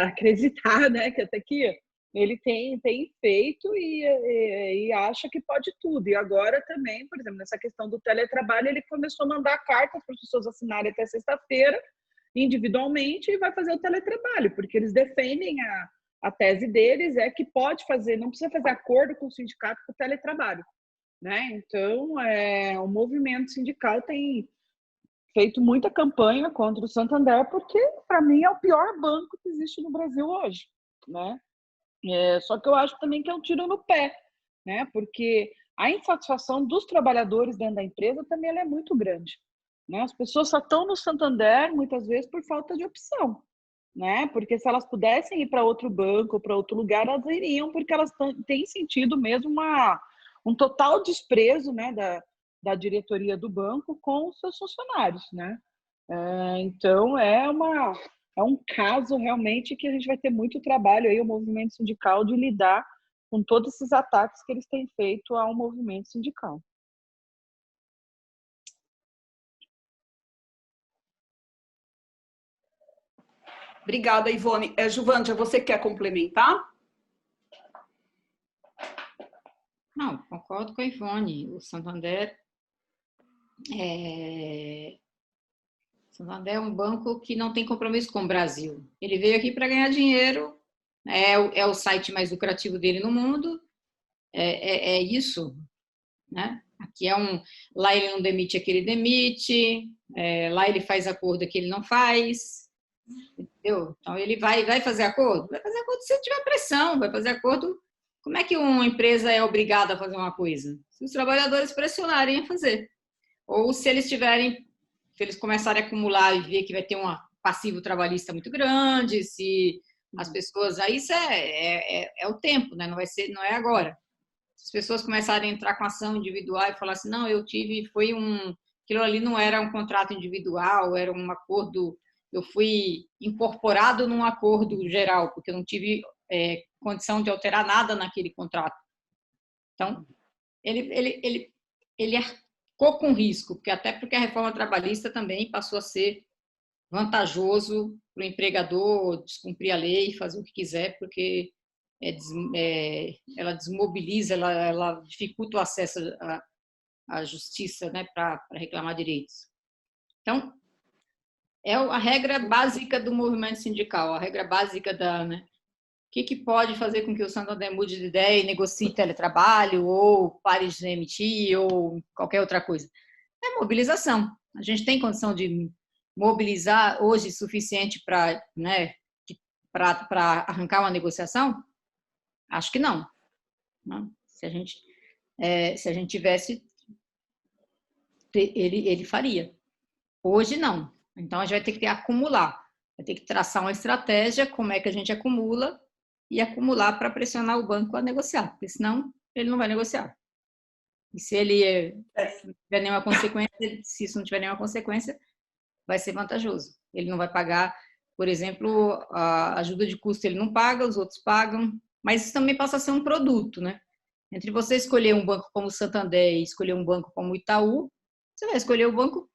acreditar, né? Que até que ele tem feito e acha que pode tudo. E agora também, por exemplo, nessa questão do teletrabalho, ele começou a mandar cartas para as pessoas assinarem até sexta-feira, individualmente, e vai fazer o teletrabalho, porque eles defendem a tese deles é que pode fazer, não precisa fazer acordo com o sindicato para o teletrabalho, né? Então, o movimento sindical tem feito muita campanha contra o Santander, porque, para mim, é o pior banco que existe no Brasil hoje, né? Só que eu acho também que é um tiro no pé, né? Porque a insatisfação dos trabalhadores dentro da empresa também ela é muito grande, né? As pessoas só estão no Santander, muitas vezes, por falta de opção, né? Porque se elas pudessem ir para outro banco, para outro lugar, elas iriam, porque elas têm sentido mesmo um total desprezo, né, da diretoria do banco com os seus funcionários, né? Então, é um caso realmente que a gente vai ter muito trabalho aí, o movimento sindical, de lidar com todos esses ataques que eles têm feito ao movimento sindical. Obrigada, Ivone. Juvândia, você quer complementar? Não, concordo com a Ivone. O Santander é um banco que não tem compromisso com o Brasil. Ele veio aqui para ganhar dinheiro, é o site mais lucrativo dele no mundo, é isso, né? Aqui lá ele não demite, aqui ele demite, lá ele faz acordo, aqui ele não faz, entendeu? Então ele vai fazer acordo? Vai fazer acordo se tiver pressão, vai fazer acordo. Como é que uma empresa é obrigada a fazer uma coisa? Se os trabalhadores pressionarem a fazer. Ou se eles começarem a acumular e ver que vai ter um passivo trabalhista muito grande, se as pessoas... Aí isso é o tempo, né? Não é agora. Se as pessoas começarem a entrar com ação individual e falar assim, não, aquilo ali não era um contrato individual, era um acordo, eu fui incorporado num acordo geral, porque eu não tive condição de alterar nada naquele contrato. Então, ele arcou com risco, porque a reforma trabalhista também passou a ser vantajoso para o empregador descumprir a lei, fazer o que quiser, porque ela desmobiliza, ela dificulta o acesso à justiça, né, para reclamar direitos. Então, é a regra básica do movimento sindical, a regra básica né, o que pode fazer com que o Santander mude de ideia e negocie teletrabalho, ou pare de emitir, ou qualquer outra coisa. É mobilização. A gente tem condição de mobilizar hoje suficiente para, né, para arrancar uma negociação? Acho que não. Se a gente tivesse, ele faria. Hoje, não. Então, a gente vai ter que acumular. Vai ter que traçar uma estratégia, como é que a gente acumula, e acumular para pressionar o banco a negociar, porque senão ele não vai negociar. E se ele não tiver nenhuma consequência, se isso não tiver nenhuma consequência, vai ser vantajoso. Ele não vai pagar, por exemplo, a ajuda de custo ele não paga, os outros pagam, mas isso também passa a ser um produto, né? Entre você escolher um banco como o Santander e escolher um banco como o Itaú, você vai escolher o banco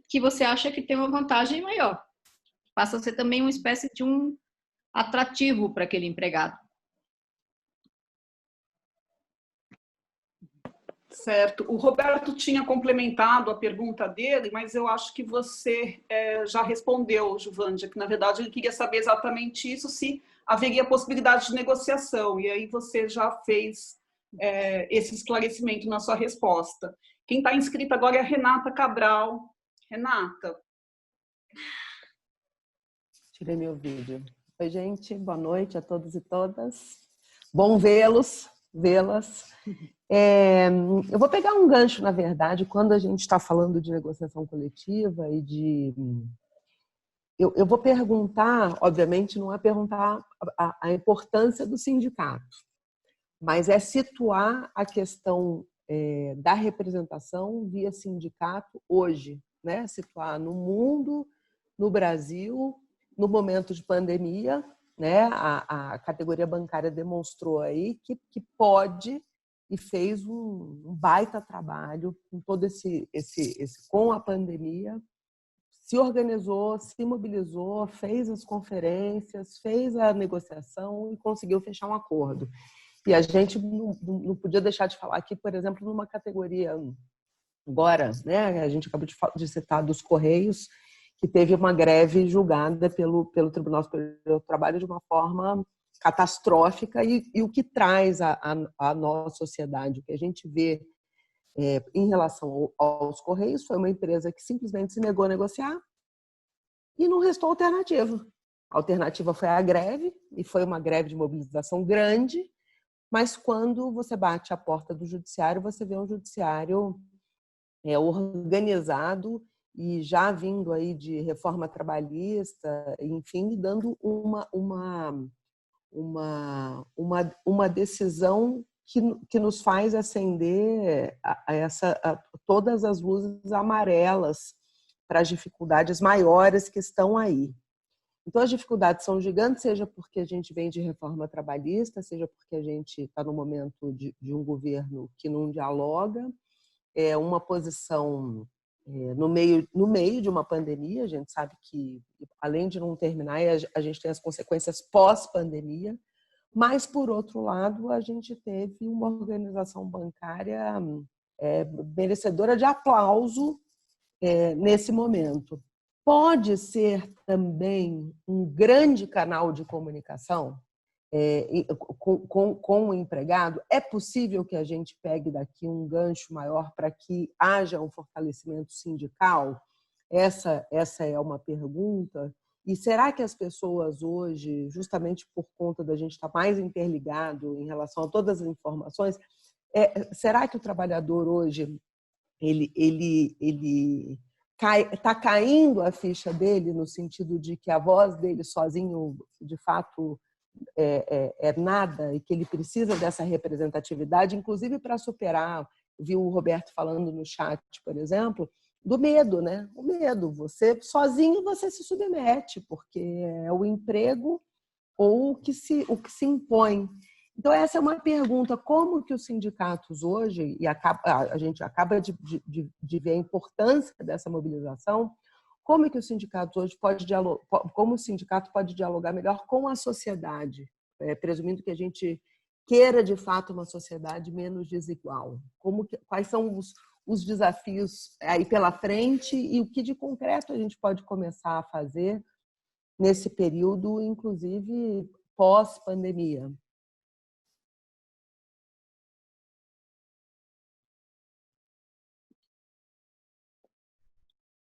que você acha que tem uma vantagem maior. Passa a ser também uma espécie de um atrativo para aquele empregado. Certo. O Roberto tinha complementado a pergunta dele, mas eu acho que você já respondeu, Juvândia, que na verdade ele queria saber exatamente isso, se haveria possibilidade de negociação, e aí você já fez esse esclarecimento na sua resposta. Quem está inscrita agora é a Renata Cabral. Renata. Tirei meu vídeo. Oi, gente, boa noite a todos e todas. Bom vê-las. Eu vou pegar um gancho, na verdade, quando a gente está falando de negociação coletiva e de... Eu vou perguntar, obviamente, não é perguntar a importância do sindicato, mas é situar a questão da representação via sindicato hoje, né? Situar no mundo, no Brasil, no momento de pandemia, né? A categoria bancária demonstrou aí que pode e fez um baita trabalho com todo com a pandemia, se organizou, se mobilizou, fez as conferências, fez a negociação e conseguiu fechar um acordo. E a gente não podia deixar de falar aqui, por exemplo, numa categoria agora, né? A gente acabou de citar dos Correios, que teve uma greve julgada pelo Tribunal Superior do Trabalho de uma forma catastrófica e o que traz à nossa sociedade, o que a gente vê em relação aos Correios foi uma empresa que simplesmente se negou a negociar e não restou alternativa. A alternativa foi a greve, e foi uma greve de mobilização grande, mas quando você bate a porta do judiciário, você vê um judiciário organizado e já vindo aí de reforma trabalhista, enfim, dando uma decisão que nos faz acender todas as luzes amarelas para as dificuldades maiores que estão aí. Então, as dificuldades são gigantes, seja porque a gente vem de reforma trabalhista, seja porque a gente está no momento de um governo que não dialoga, uma posição no meio de uma pandemia. A gente sabe que, além de não terminar, a gente tem as consequências pós-pandemia, mas, por outro lado, a gente teve uma organização bancária merecedora de aplauso nesse momento. Pode ser também um grande canal de comunicação com o empregado? É possível que a gente pegue daqui um gancho maior para que haja um fortalecimento sindical? Essa é uma pergunta. E será que as pessoas hoje, justamente por conta da gente estar mais interligado em relação a todas as informações, será que o trabalhador hoje ele está caindo a ficha dele no sentido de que a voz dele sozinho, de fato, é nada e que ele precisa dessa representatividade, inclusive para superar, vi o Roberto falando no chat, por exemplo, do medo, né? O medo, sozinho você se submete, porque é o emprego ou o que se impõe. Então, essa é uma pergunta, como que os sindicatos hoje, e a gente acaba de ver a importância dessa mobilização, como é que o sindicato hoje pode dialogar, como o sindicato pode dialogar melhor com a sociedade, presumindo que a gente queira de fato uma sociedade menos desigual. Quais são os desafios aí pela frente e o que de concreto a gente pode começar a fazer nesse período, inclusive pós-pandemia?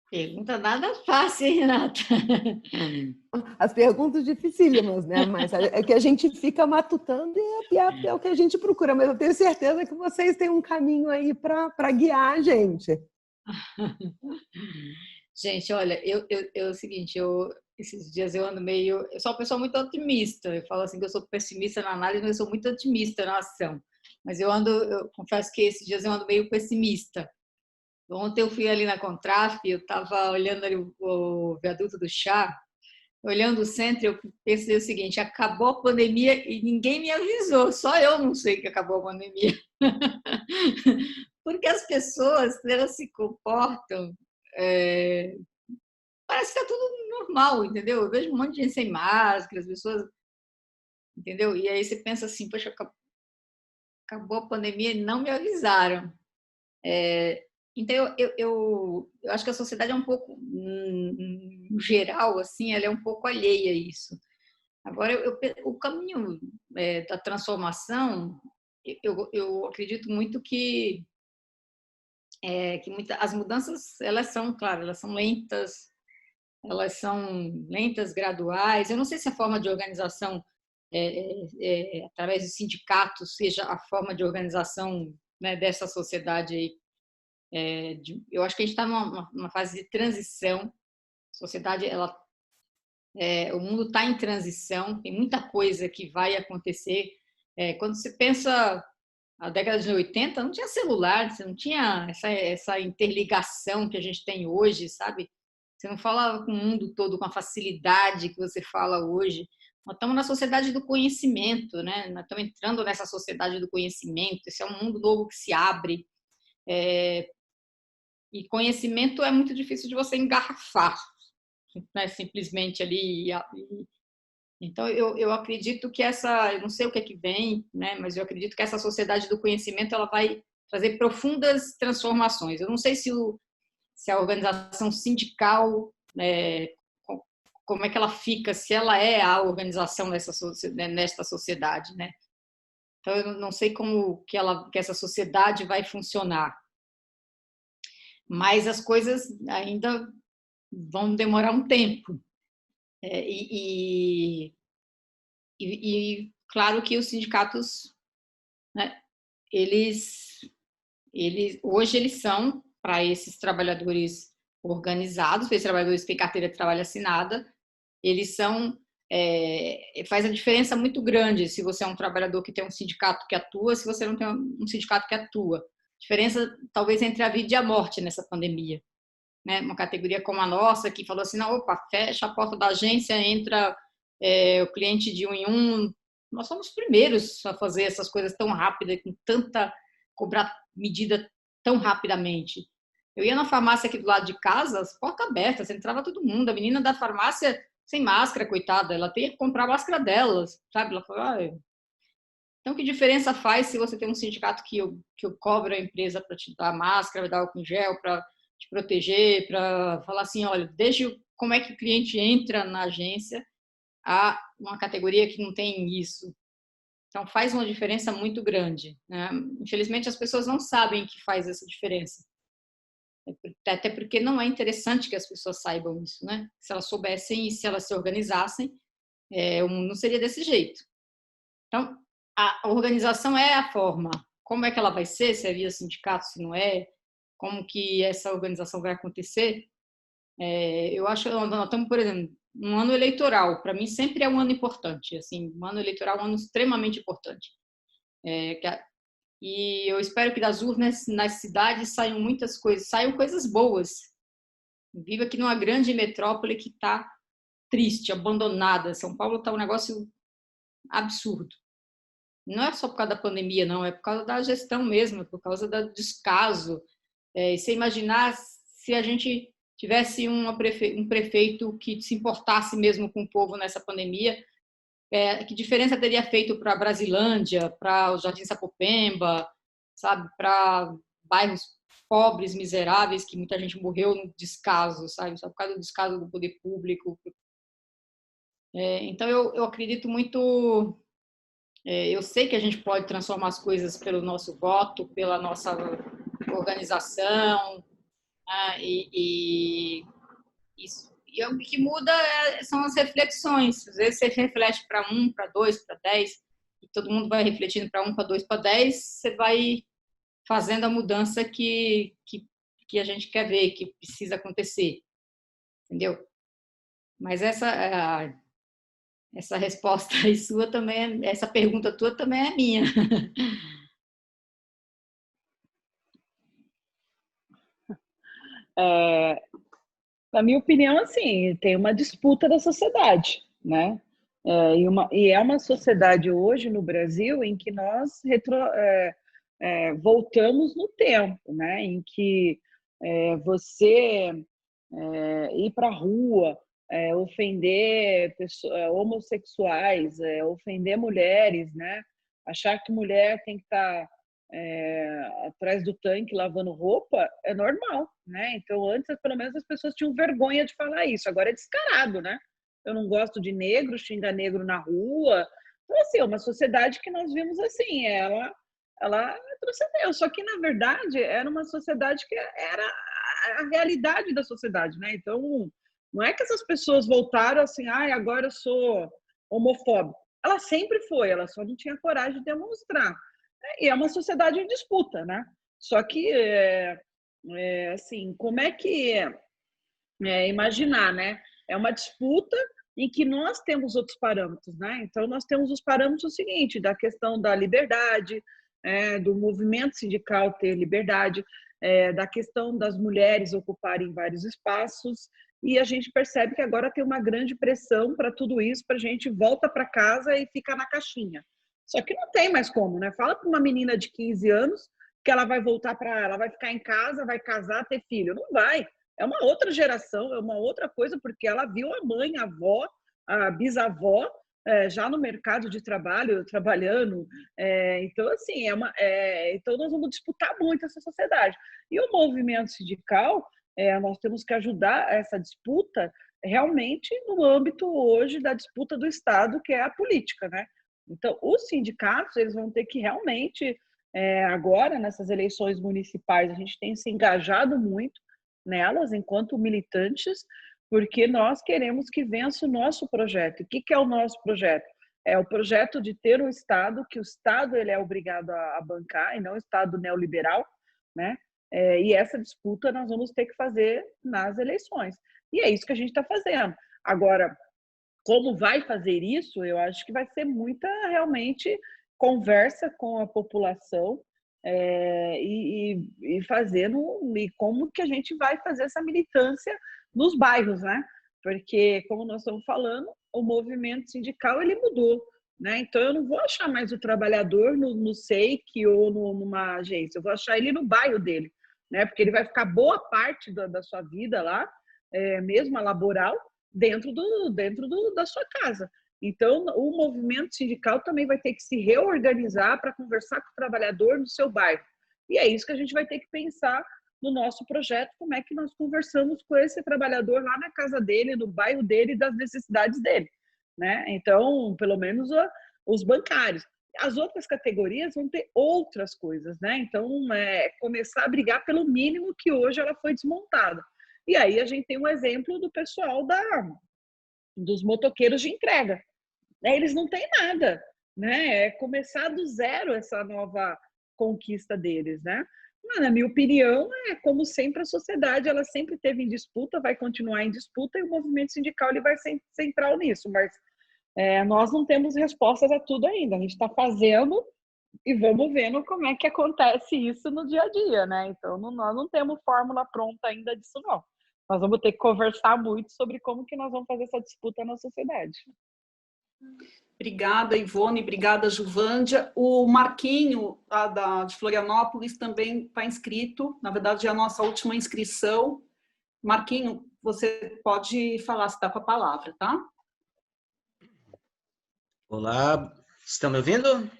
Pergunta nada fácil, hein, Renata? As perguntas dificílimas, né? Mas é que a gente fica matutando e é o que a gente procura. Mas eu tenho certeza que vocês têm um caminho aí para guiar a gente. Gente, olha, é o seguinte, esses dias eu ando meio... Eu sou uma pessoa muito otimista. Eu falo assim que eu sou pessimista na análise, mas eu sou muito otimista na ação. Mas eu confesso que esses dias eu ando meio pessimista. Ontem eu fui ali na Contraf, eu estava olhando ali o viaduto do Chá, olhando o centro, eu pensei o seguinte: acabou a pandemia e ninguém me avisou, só eu não sei que acabou a pandemia. Porque as pessoas, elas se comportam, parece que está tudo normal, entendeu? Eu vejo um monte de gente sem máscara, as pessoas, entendeu? E aí você pensa assim: poxa, acabou a pandemia e não me avisaram. Então, eu acho que a sociedade é um pouco, no geral, assim, ela é um pouco alheia a isso. Agora, o caminho da transformação, eu acredito muito que as mudanças, elas são, claro, elas são lentas, graduais. Eu não sei se a forma de organização, através dos sindicatos, seja a forma de organização, né, dessa sociedade aí. Eu acho que a gente está numa fase de transição. A sociedade, o mundo está em transição, tem muita coisa que vai acontecer. Quando você pensa na década de 80, não tinha celular, você não tinha essa interligação que a gente tem hoje, sabe? Você não falava com o mundo todo com a facilidade que você fala hoje. Nós estamos na sociedade do conhecimento, né? Nós estamos entrando nessa sociedade do conhecimento. Esse é um mundo novo que se abre. E conhecimento é muito difícil de você engarrafar, né? Simplesmente ali. Então, eu acredito que eu não sei o que é que vem, né? Mas eu acredito que essa sociedade do conhecimento ela vai trazer profundas transformações. Eu não sei se a organização sindical, como é que ela fica, se ela é a organização nesta sociedade, né? Então, eu não sei como que essa sociedade vai funcionar. Mas as coisas ainda vão demorar um tempo. Claro que os sindicatos, né, hoje eles são, para esses trabalhadores organizados, para esses trabalhadores que têm carteira de trabalho assinada, eles são... faz a diferença muito grande se você é um trabalhador que tem um sindicato que atua, se você não tem um sindicato que atua. Diferença, talvez, entre a vida e a morte nessa pandemia. Né? Uma categoria como a nossa, que falou assim, não, opa, fecha a porta da agência, entra o cliente de um em um. Nós somos os primeiros a fazer essas coisas tão rápidas, cobrar medida tão rapidamente. Eu ia na farmácia aqui do lado de casa, as portas abertas, entrava todo mundo. A menina da farmácia sem máscara, coitada, ela tem que comprar a máscara delas, sabe? Ela falou, então, que diferença faz se você tem um sindicato que eu cobro a empresa para te dar máscara, dar álcool em gel, para te proteger, para falar assim, olha, desde como é que o cliente entra na agência a uma categoria que não tem isso. Então, faz uma diferença muito grande, né? Infelizmente, as pessoas não sabem que faz essa diferença. Até porque não é interessante que as pessoas saibam isso, né? Se elas soubessem e se elas se organizassem, o mundo não seria desse jeito. Então, a organização é a forma. Como é que ela vai ser? Se é via sindicato, se não é? Como que essa organização vai acontecer? Eu acho que nós estamos, por exemplo, um ano eleitoral. Para mim, sempre é um ano importante. Assim, um ano eleitoral é um ano extremamente importante. E eu espero que das urnas nas cidades saiam muitas coisas, saiam coisas boas. Vivo aqui numa grande metrópole que está triste, abandonada. São Paulo está um negócio absurdo. Não é só por causa da pandemia, não, é por causa da gestão mesmo, é por causa do descaso. E você imaginar se a gente tivesse um prefeito que se importasse mesmo com o povo nessa pandemia. Que diferença teria feito para a Brasilândia, para o Jardim Sapopemba, sabe, para bairros pobres, miseráveis, que muita gente morreu no descaso, sabe, só por causa do descaso do poder público. Então, eu acredito muito... eu sei que a gente pode transformar as coisas pelo nosso voto, pela nossa organização, e o que muda são as reflexões. Às vezes você reflete para 1, para 2, para 10, e todo mundo vai refletindo para 1, para 2, para 10, você vai fazendo a mudança que a gente quer ver, que precisa acontecer. Entendeu? Mas essa resposta aí sua também, essa pergunta tua também é minha. Na minha opinião, assim, tem uma disputa da sociedade, né? E é uma sociedade hoje no Brasil em que nós voltamos no tempo, né? Em que você ir para a rua, ofender homossexuais, ofender mulheres, né? Achar que mulher tem que estar atrás do tanque lavando roupa é normal, né? Então antes pelo menos as pessoas tinham vergonha de falar isso, agora é descarado, né? Eu não gosto de negro, xinga negro na rua. Então assim, é uma sociedade que nós vimos assim, ela retrocedeu, só que na verdade era uma sociedade que era a realidade da sociedade, né? Então não é que essas pessoas voltaram assim, agora eu sou homofóbico. Ela sempre foi, ela só não tinha coragem de demonstrar. E é uma sociedade em disputa, né? Só que, assim, como é que imaginar, né? É uma disputa em que nós temos outros parâmetros, né? Então, nós temos os parâmetros o seguinte, da questão da liberdade, do movimento sindical ter liberdade, da questão das mulheres ocuparem vários espaços, e a gente percebe que agora tem uma grande pressão para tudo isso, para a gente volta para casa e fica na caixinha. Só que não tem mais como, né? Fala para uma menina de 15 anos que ela vai voltar ela vai ficar em casa, vai casar, ter filho. Não vai. É uma outra geração, é uma outra coisa, porque ela viu a mãe, a avó, a bisavó já no mercado de trabalho, trabalhando. Então, assim, então nós vamos disputar muito essa sociedade. E o movimento sindical, nós temos que ajudar essa disputa realmente no âmbito hoje da disputa do Estado, que é a política, né? Então, os sindicatos, eles vão ter que realmente, agora, nessas eleições municipais, a gente tem se engajado muito nelas, enquanto militantes, porque nós queremos que vença o nosso projeto. O que é o nosso projeto? É o projeto de ter um Estado, que o Estado ele é obrigado a bancar, e não o Estado neoliberal, né? E essa disputa nós vamos ter que fazer nas eleições. E é isso que a gente está fazendo. Agora, como vai fazer isso, eu acho que vai ser muita, realmente, conversa com a população e como que a gente vai fazer essa militância nos bairros, né? Porque, como nós estamos falando, o movimento sindical, ele mudou, né? Então, eu não vou achar mais o trabalhador no SEIC ou numa agência, eu vou achar ele no bairro dele, né? Porque ele vai ficar boa parte da sua vida lá, mesmo a laboral, dentro da sua casa. Então, o movimento sindical também vai ter que se reorganizar para conversar com o trabalhador no seu bairro. E é isso que a gente vai ter que pensar no nosso projeto, como é que nós conversamos com esse trabalhador lá na casa dele, no bairro dele, das necessidades dele, né? Então, pelo menos os bancários. As outras categorias vão ter outras coisas, né? Então, começar a brigar pelo mínimo que hoje ela foi desmontada. E aí a gente tem um exemplo do pessoal dos motoqueiros de entrega. Eles não têm nada, né? É começar do zero essa nova conquista deles, né? Mas, na minha opinião, como sempre a sociedade, ela sempre teve em disputa, vai continuar em disputa, e o movimento sindical ele vai ser central nisso, mas nós não temos respostas a tudo ainda. A gente está fazendo e vamos vendo como é que acontece isso no dia a dia, né? Então, nós não temos fórmula pronta ainda disso, não. Nós vamos ter que conversar muito sobre como que nós vamos fazer essa disputa na sociedade. Obrigada, Ivone. Obrigada, Juvândia. O Marquinho, de Florianópolis, também está inscrito. Na verdade, é a nossa última inscrição. Marquinho, você pode falar, se está com a palavra, tá? Olá, estão me ouvindo?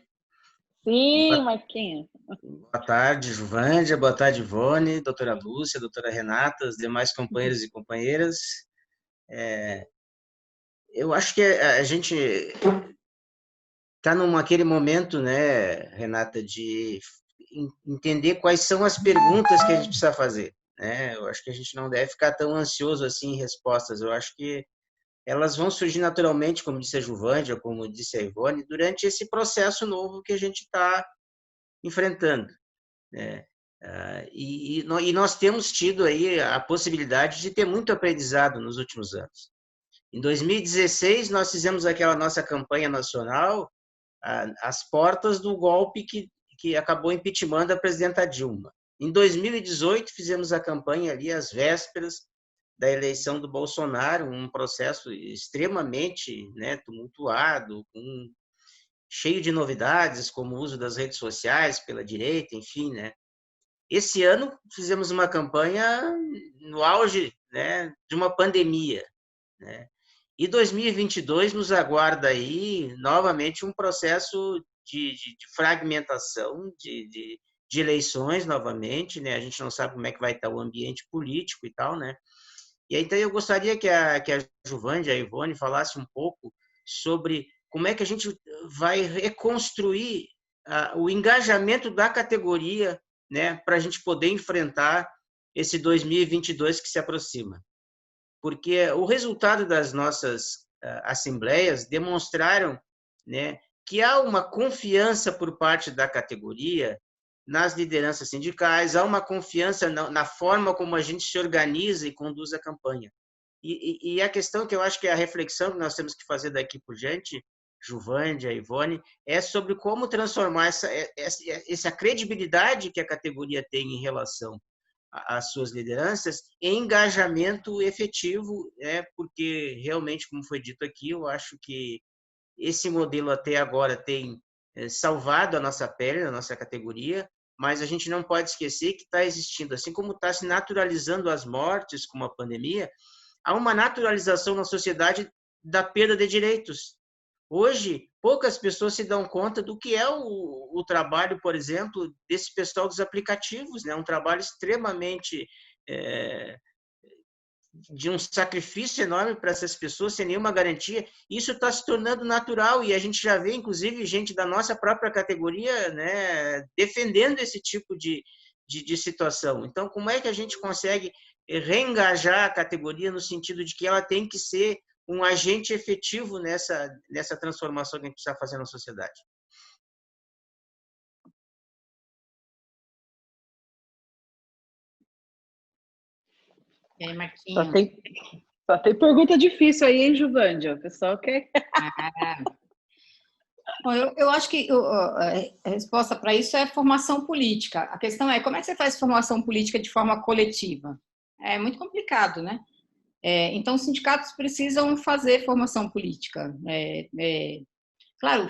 Sim, Marquinhos. Boa tarde, Juvândia, boa tarde, Ivone, doutora Lúcia, doutora Renata, os demais companheiros e companheiras. Eu acho que a gente está naquele momento, né, Renata, de entender quais são as perguntas que a gente precisa fazer, né? Eu acho que a gente não deve ficar tão ansioso assim em respostas. Eu acho que elas vão surgir naturalmente, como disse a Juvândia, como disse a Ivone, durante esse processo novo que a gente está enfrentando, né? E nós temos tido aí a possibilidade de ter muito aprendizado nos últimos anos. Em 2016, nós fizemos aquela nossa campanha nacional às portas do golpe que acabou impeachmentando a presidenta Dilma. Em 2018, fizemos a campanha ali às vésperas da eleição do Bolsonaro, um processo extremamente, né, tumultuado, cheio de novidades, como o uso das redes sociais pela direita, enfim, né? Esse ano fizemos uma campanha no auge, né, de uma pandemia, né? E 2022 nos aguarda aí novamente um processo de fragmentação, de eleições novamente, né? A gente não sabe como é que vai estar o ambiente político e tal, né? E aí, então eu gostaria que a Juvândia, a Ivone, falasse um pouco sobre como é que a gente vai reconstruir o engajamento da categoria, né, para a gente poder enfrentar esse 2022 que se aproxima. Porque o resultado das nossas assembleias demonstraram, né, que há uma confiança por parte da categoria nas lideranças sindicais, há uma confiança na forma como a gente se organiza e conduz a campanha. E a questão que eu acho que é a reflexão que nós temos que fazer daqui por diante, Juvândia, Ivone, é sobre como transformar essa credibilidade que a categoria tem em relação às suas lideranças em engajamento efetivo, porque realmente, como foi dito aqui, eu acho que esse modelo até agora tem salvado a nossa pele, a nossa categoria, mas a gente não pode esquecer que está existindo, assim como está se naturalizando as mortes com a pandemia, há uma naturalização na sociedade da perda de direitos. Hoje, poucas pessoas se dão conta do que é o trabalho, por exemplo, desse pessoal dos aplicativos, né? Um trabalho extremamente de um sacrifício enorme para essas pessoas, sem nenhuma garantia. Isso está se tornando natural e a gente já vê, inclusive, gente da nossa própria categoria, né, defendendo esse tipo de situação. Então, como é que a gente consegue reengajar a categoria no sentido de que ela tem que ser um agente efetivo nessa transformação que a gente precisa fazer na sociedade? E aí, Marquinhos? Só tem pergunta difícil aí, hein, Juvândia? O pessoal quer... Bom, eu acho que a resposta para isso é formação política. A questão é como é que você faz formação política de forma coletiva? É muito complicado, né? Então, os sindicatos precisam fazer formação política. Claro,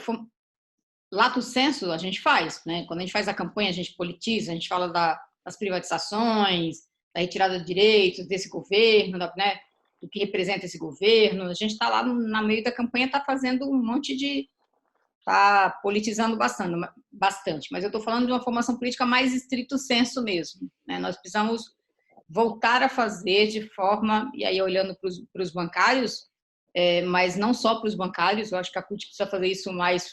lato sensu a gente faz, né? Quando a gente faz a campanha, a gente politiza, a gente fala das privatizações, da retirada de direitos desse governo, né? Do que representa esse governo. A gente está lá no meio da campanha, está fazendo um monte de... está politizando bastante. Mas eu estou falando de uma formação política mais estrito sensu mesmo, né? Nós precisamos voltar a fazer de forma, e aí olhando para os bancários, mas não só para os bancários, eu acho que a CUT precisa fazer isso mais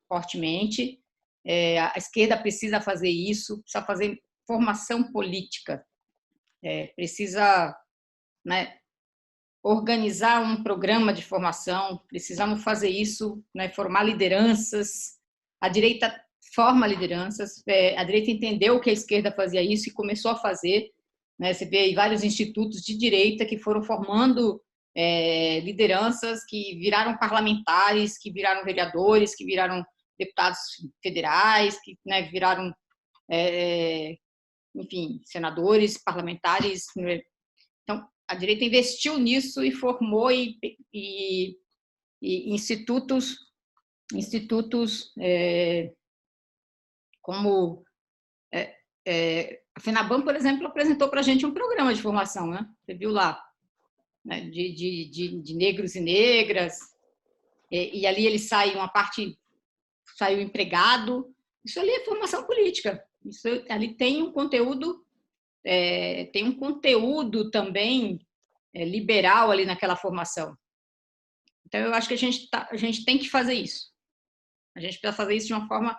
fortemente, a esquerda precisa fazer isso, precisa fazer formação política, precisa, né, organizar um programa de formação, precisamos fazer isso, né, formar lideranças, a direita forma lideranças, a direita entendeu que a esquerda fazia isso e começou a fazer, né, você vê aí vários institutos de direita que foram formando lideranças que viraram parlamentares, que viraram vereadores, que viraram deputados federais, que, né, viraram, enfim, senadores, parlamentares. Então, a direita investiu nisso e formou e institutos como A FENABAN, por exemplo, apresentou para a gente um programa de formação, né? Você viu lá, né? de negros e negras, e ali ele sai uma parte, sai o empregado. Isso ali é formação política. Isso ali tem um conteúdo também liberal ali naquela formação. Então, eu acho que a gente tem que fazer isso. A gente precisa fazer isso de uma forma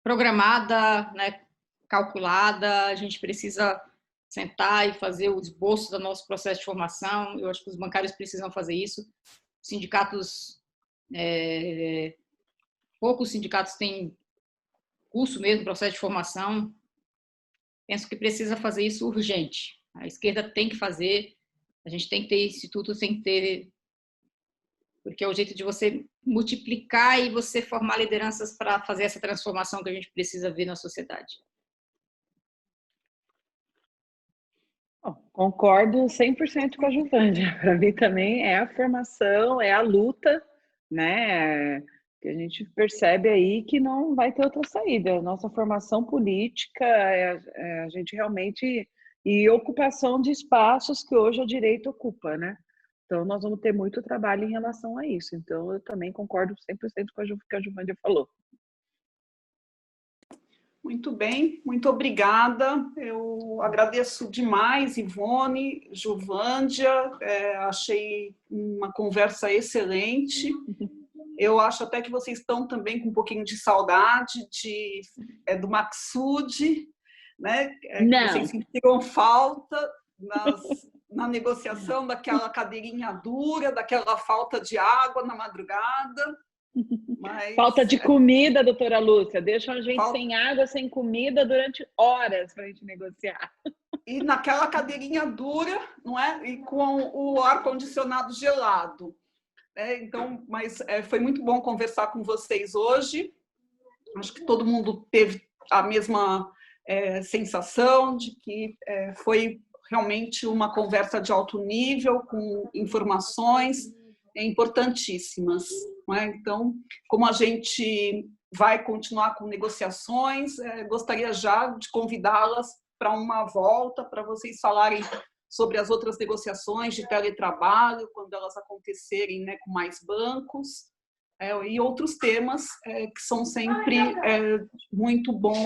programada, né, calculada. A gente precisa sentar e fazer o esboço do nosso processo de formação. Eu acho que os bancários precisam fazer isso. Sindicatos, poucos sindicatos têm curso mesmo, processo de formação. Penso que precisa fazer isso urgente. A esquerda tem que fazer, a gente tem que ter institutos, tem que ter... Porque é o jeito de você multiplicar e você formar lideranças para fazer essa transformação que a gente precisa ver na sociedade. Bom, concordo 100% com a Juvândia. Para mim também é a formação, é a luta, né? Que a gente percebe aí que não vai ter outra saída. A nossa formação política a gente realmente... E ocupação de espaços que hoje a direita ocupa, né? Então, nós vamos ter muito trabalho em relação a isso. Então, eu também concordo 100% com o que a Juvândia falou. Muito bem, muito obrigada. Eu agradeço demais, Ivone, Juvândia, achei uma conversa excelente. Eu acho até que vocês estão também com um pouquinho de saudade do Maqsud, né? Vocês sentiram falta na negociação daquela cadeirinha dura, daquela falta de água na madrugada. Mas, falta de comida, doutora Lúcia. Deixam a gente sem água, sem comida durante horas para a gente negociar. E naquela cadeirinha dura, não é? E com o ar-condicionado gelado. Então, mas foi muito bom conversar com vocês hoje. Acho que todo mundo teve a mesma sensação de que foi realmente uma conversa de alto nível, com informações importantíssimas. Não é? Então, como a gente vai continuar com negociações, gostaria já de convidá-las para uma volta, para vocês falarem sobre as outras negociações de teletrabalho, quando elas acontecerem, né, com mais bancos, e outros temas que são sempre muito bom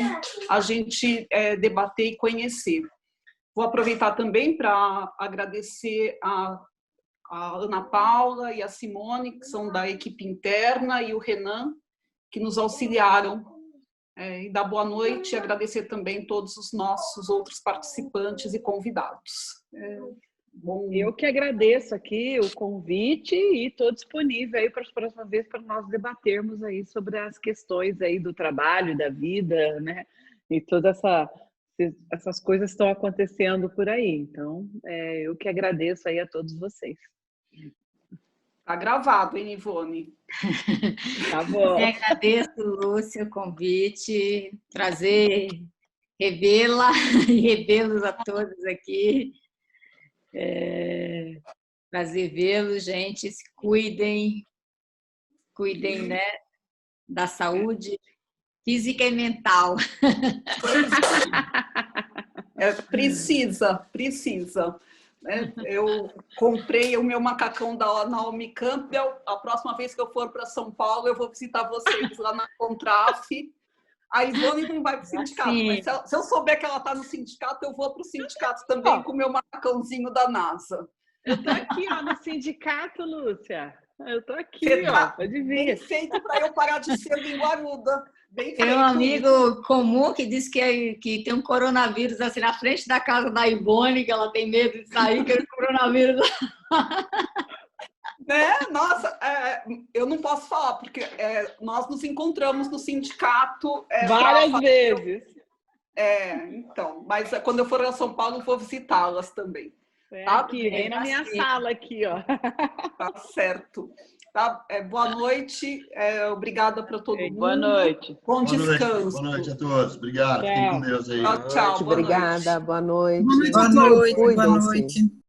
a gente debater e conhecer. Vou aproveitar também para agradecer a Ana Paula e a Simone, que são da equipe interna, e o Renan, que nos auxiliaram. E dar boa noite e agradecer também todos os nossos outros participantes e convidados. Bom. Eu que agradeço aqui o convite e estou disponível aí para as próximas vezes para nós debatermos aí sobre as questões aí do trabalho, da vida, né? E todas essas coisas estão acontecendo por aí. Então, eu que agradeço aí a todos vocês. Está gravado, hein, Ivone? Tá bom. Eu agradeço, Lúcia, o convite, prazer revê-la e revê-los a todos aqui. Prazer vê-los, gente. Se cuidem, né, da saúde física e mental. Precisa. Eu comprei o meu macacão da Naomi Campbell. A próxima vez que eu for para São Paulo, eu vou visitar vocês lá na Contraf. A Ivone não vai para o sindicato, mas se eu souber que ela está no sindicato, eu vou para o sindicato também com o meu macacãozinho da NASA. Eu estou aqui, ó, no sindicato, Lúcia. Eu estou aqui, ó, pode vir. Bem feito para eu parar de ser linguaruda. Tem um amigo comum que disse que tem um coronavírus assim na frente da casa da Ivone, que ela tem medo de sair, que é o coronavírus. Nossa, eu não posso falar, porque nós nos encontramos no sindicato... várias vezes. Então, mas quando eu for a São Paulo, eu vou visitá-las também. Tá? Aqui, vem na minha sala aqui, ó. Tá certo. Tá? Boa noite, obrigada para todo mundo. Boa noite. Bom descanso. Boa noite a todos. Obrigado. Fiquem com Deus aí. Tchau. Obrigada. Boa noite. Boa noite. Boa noite.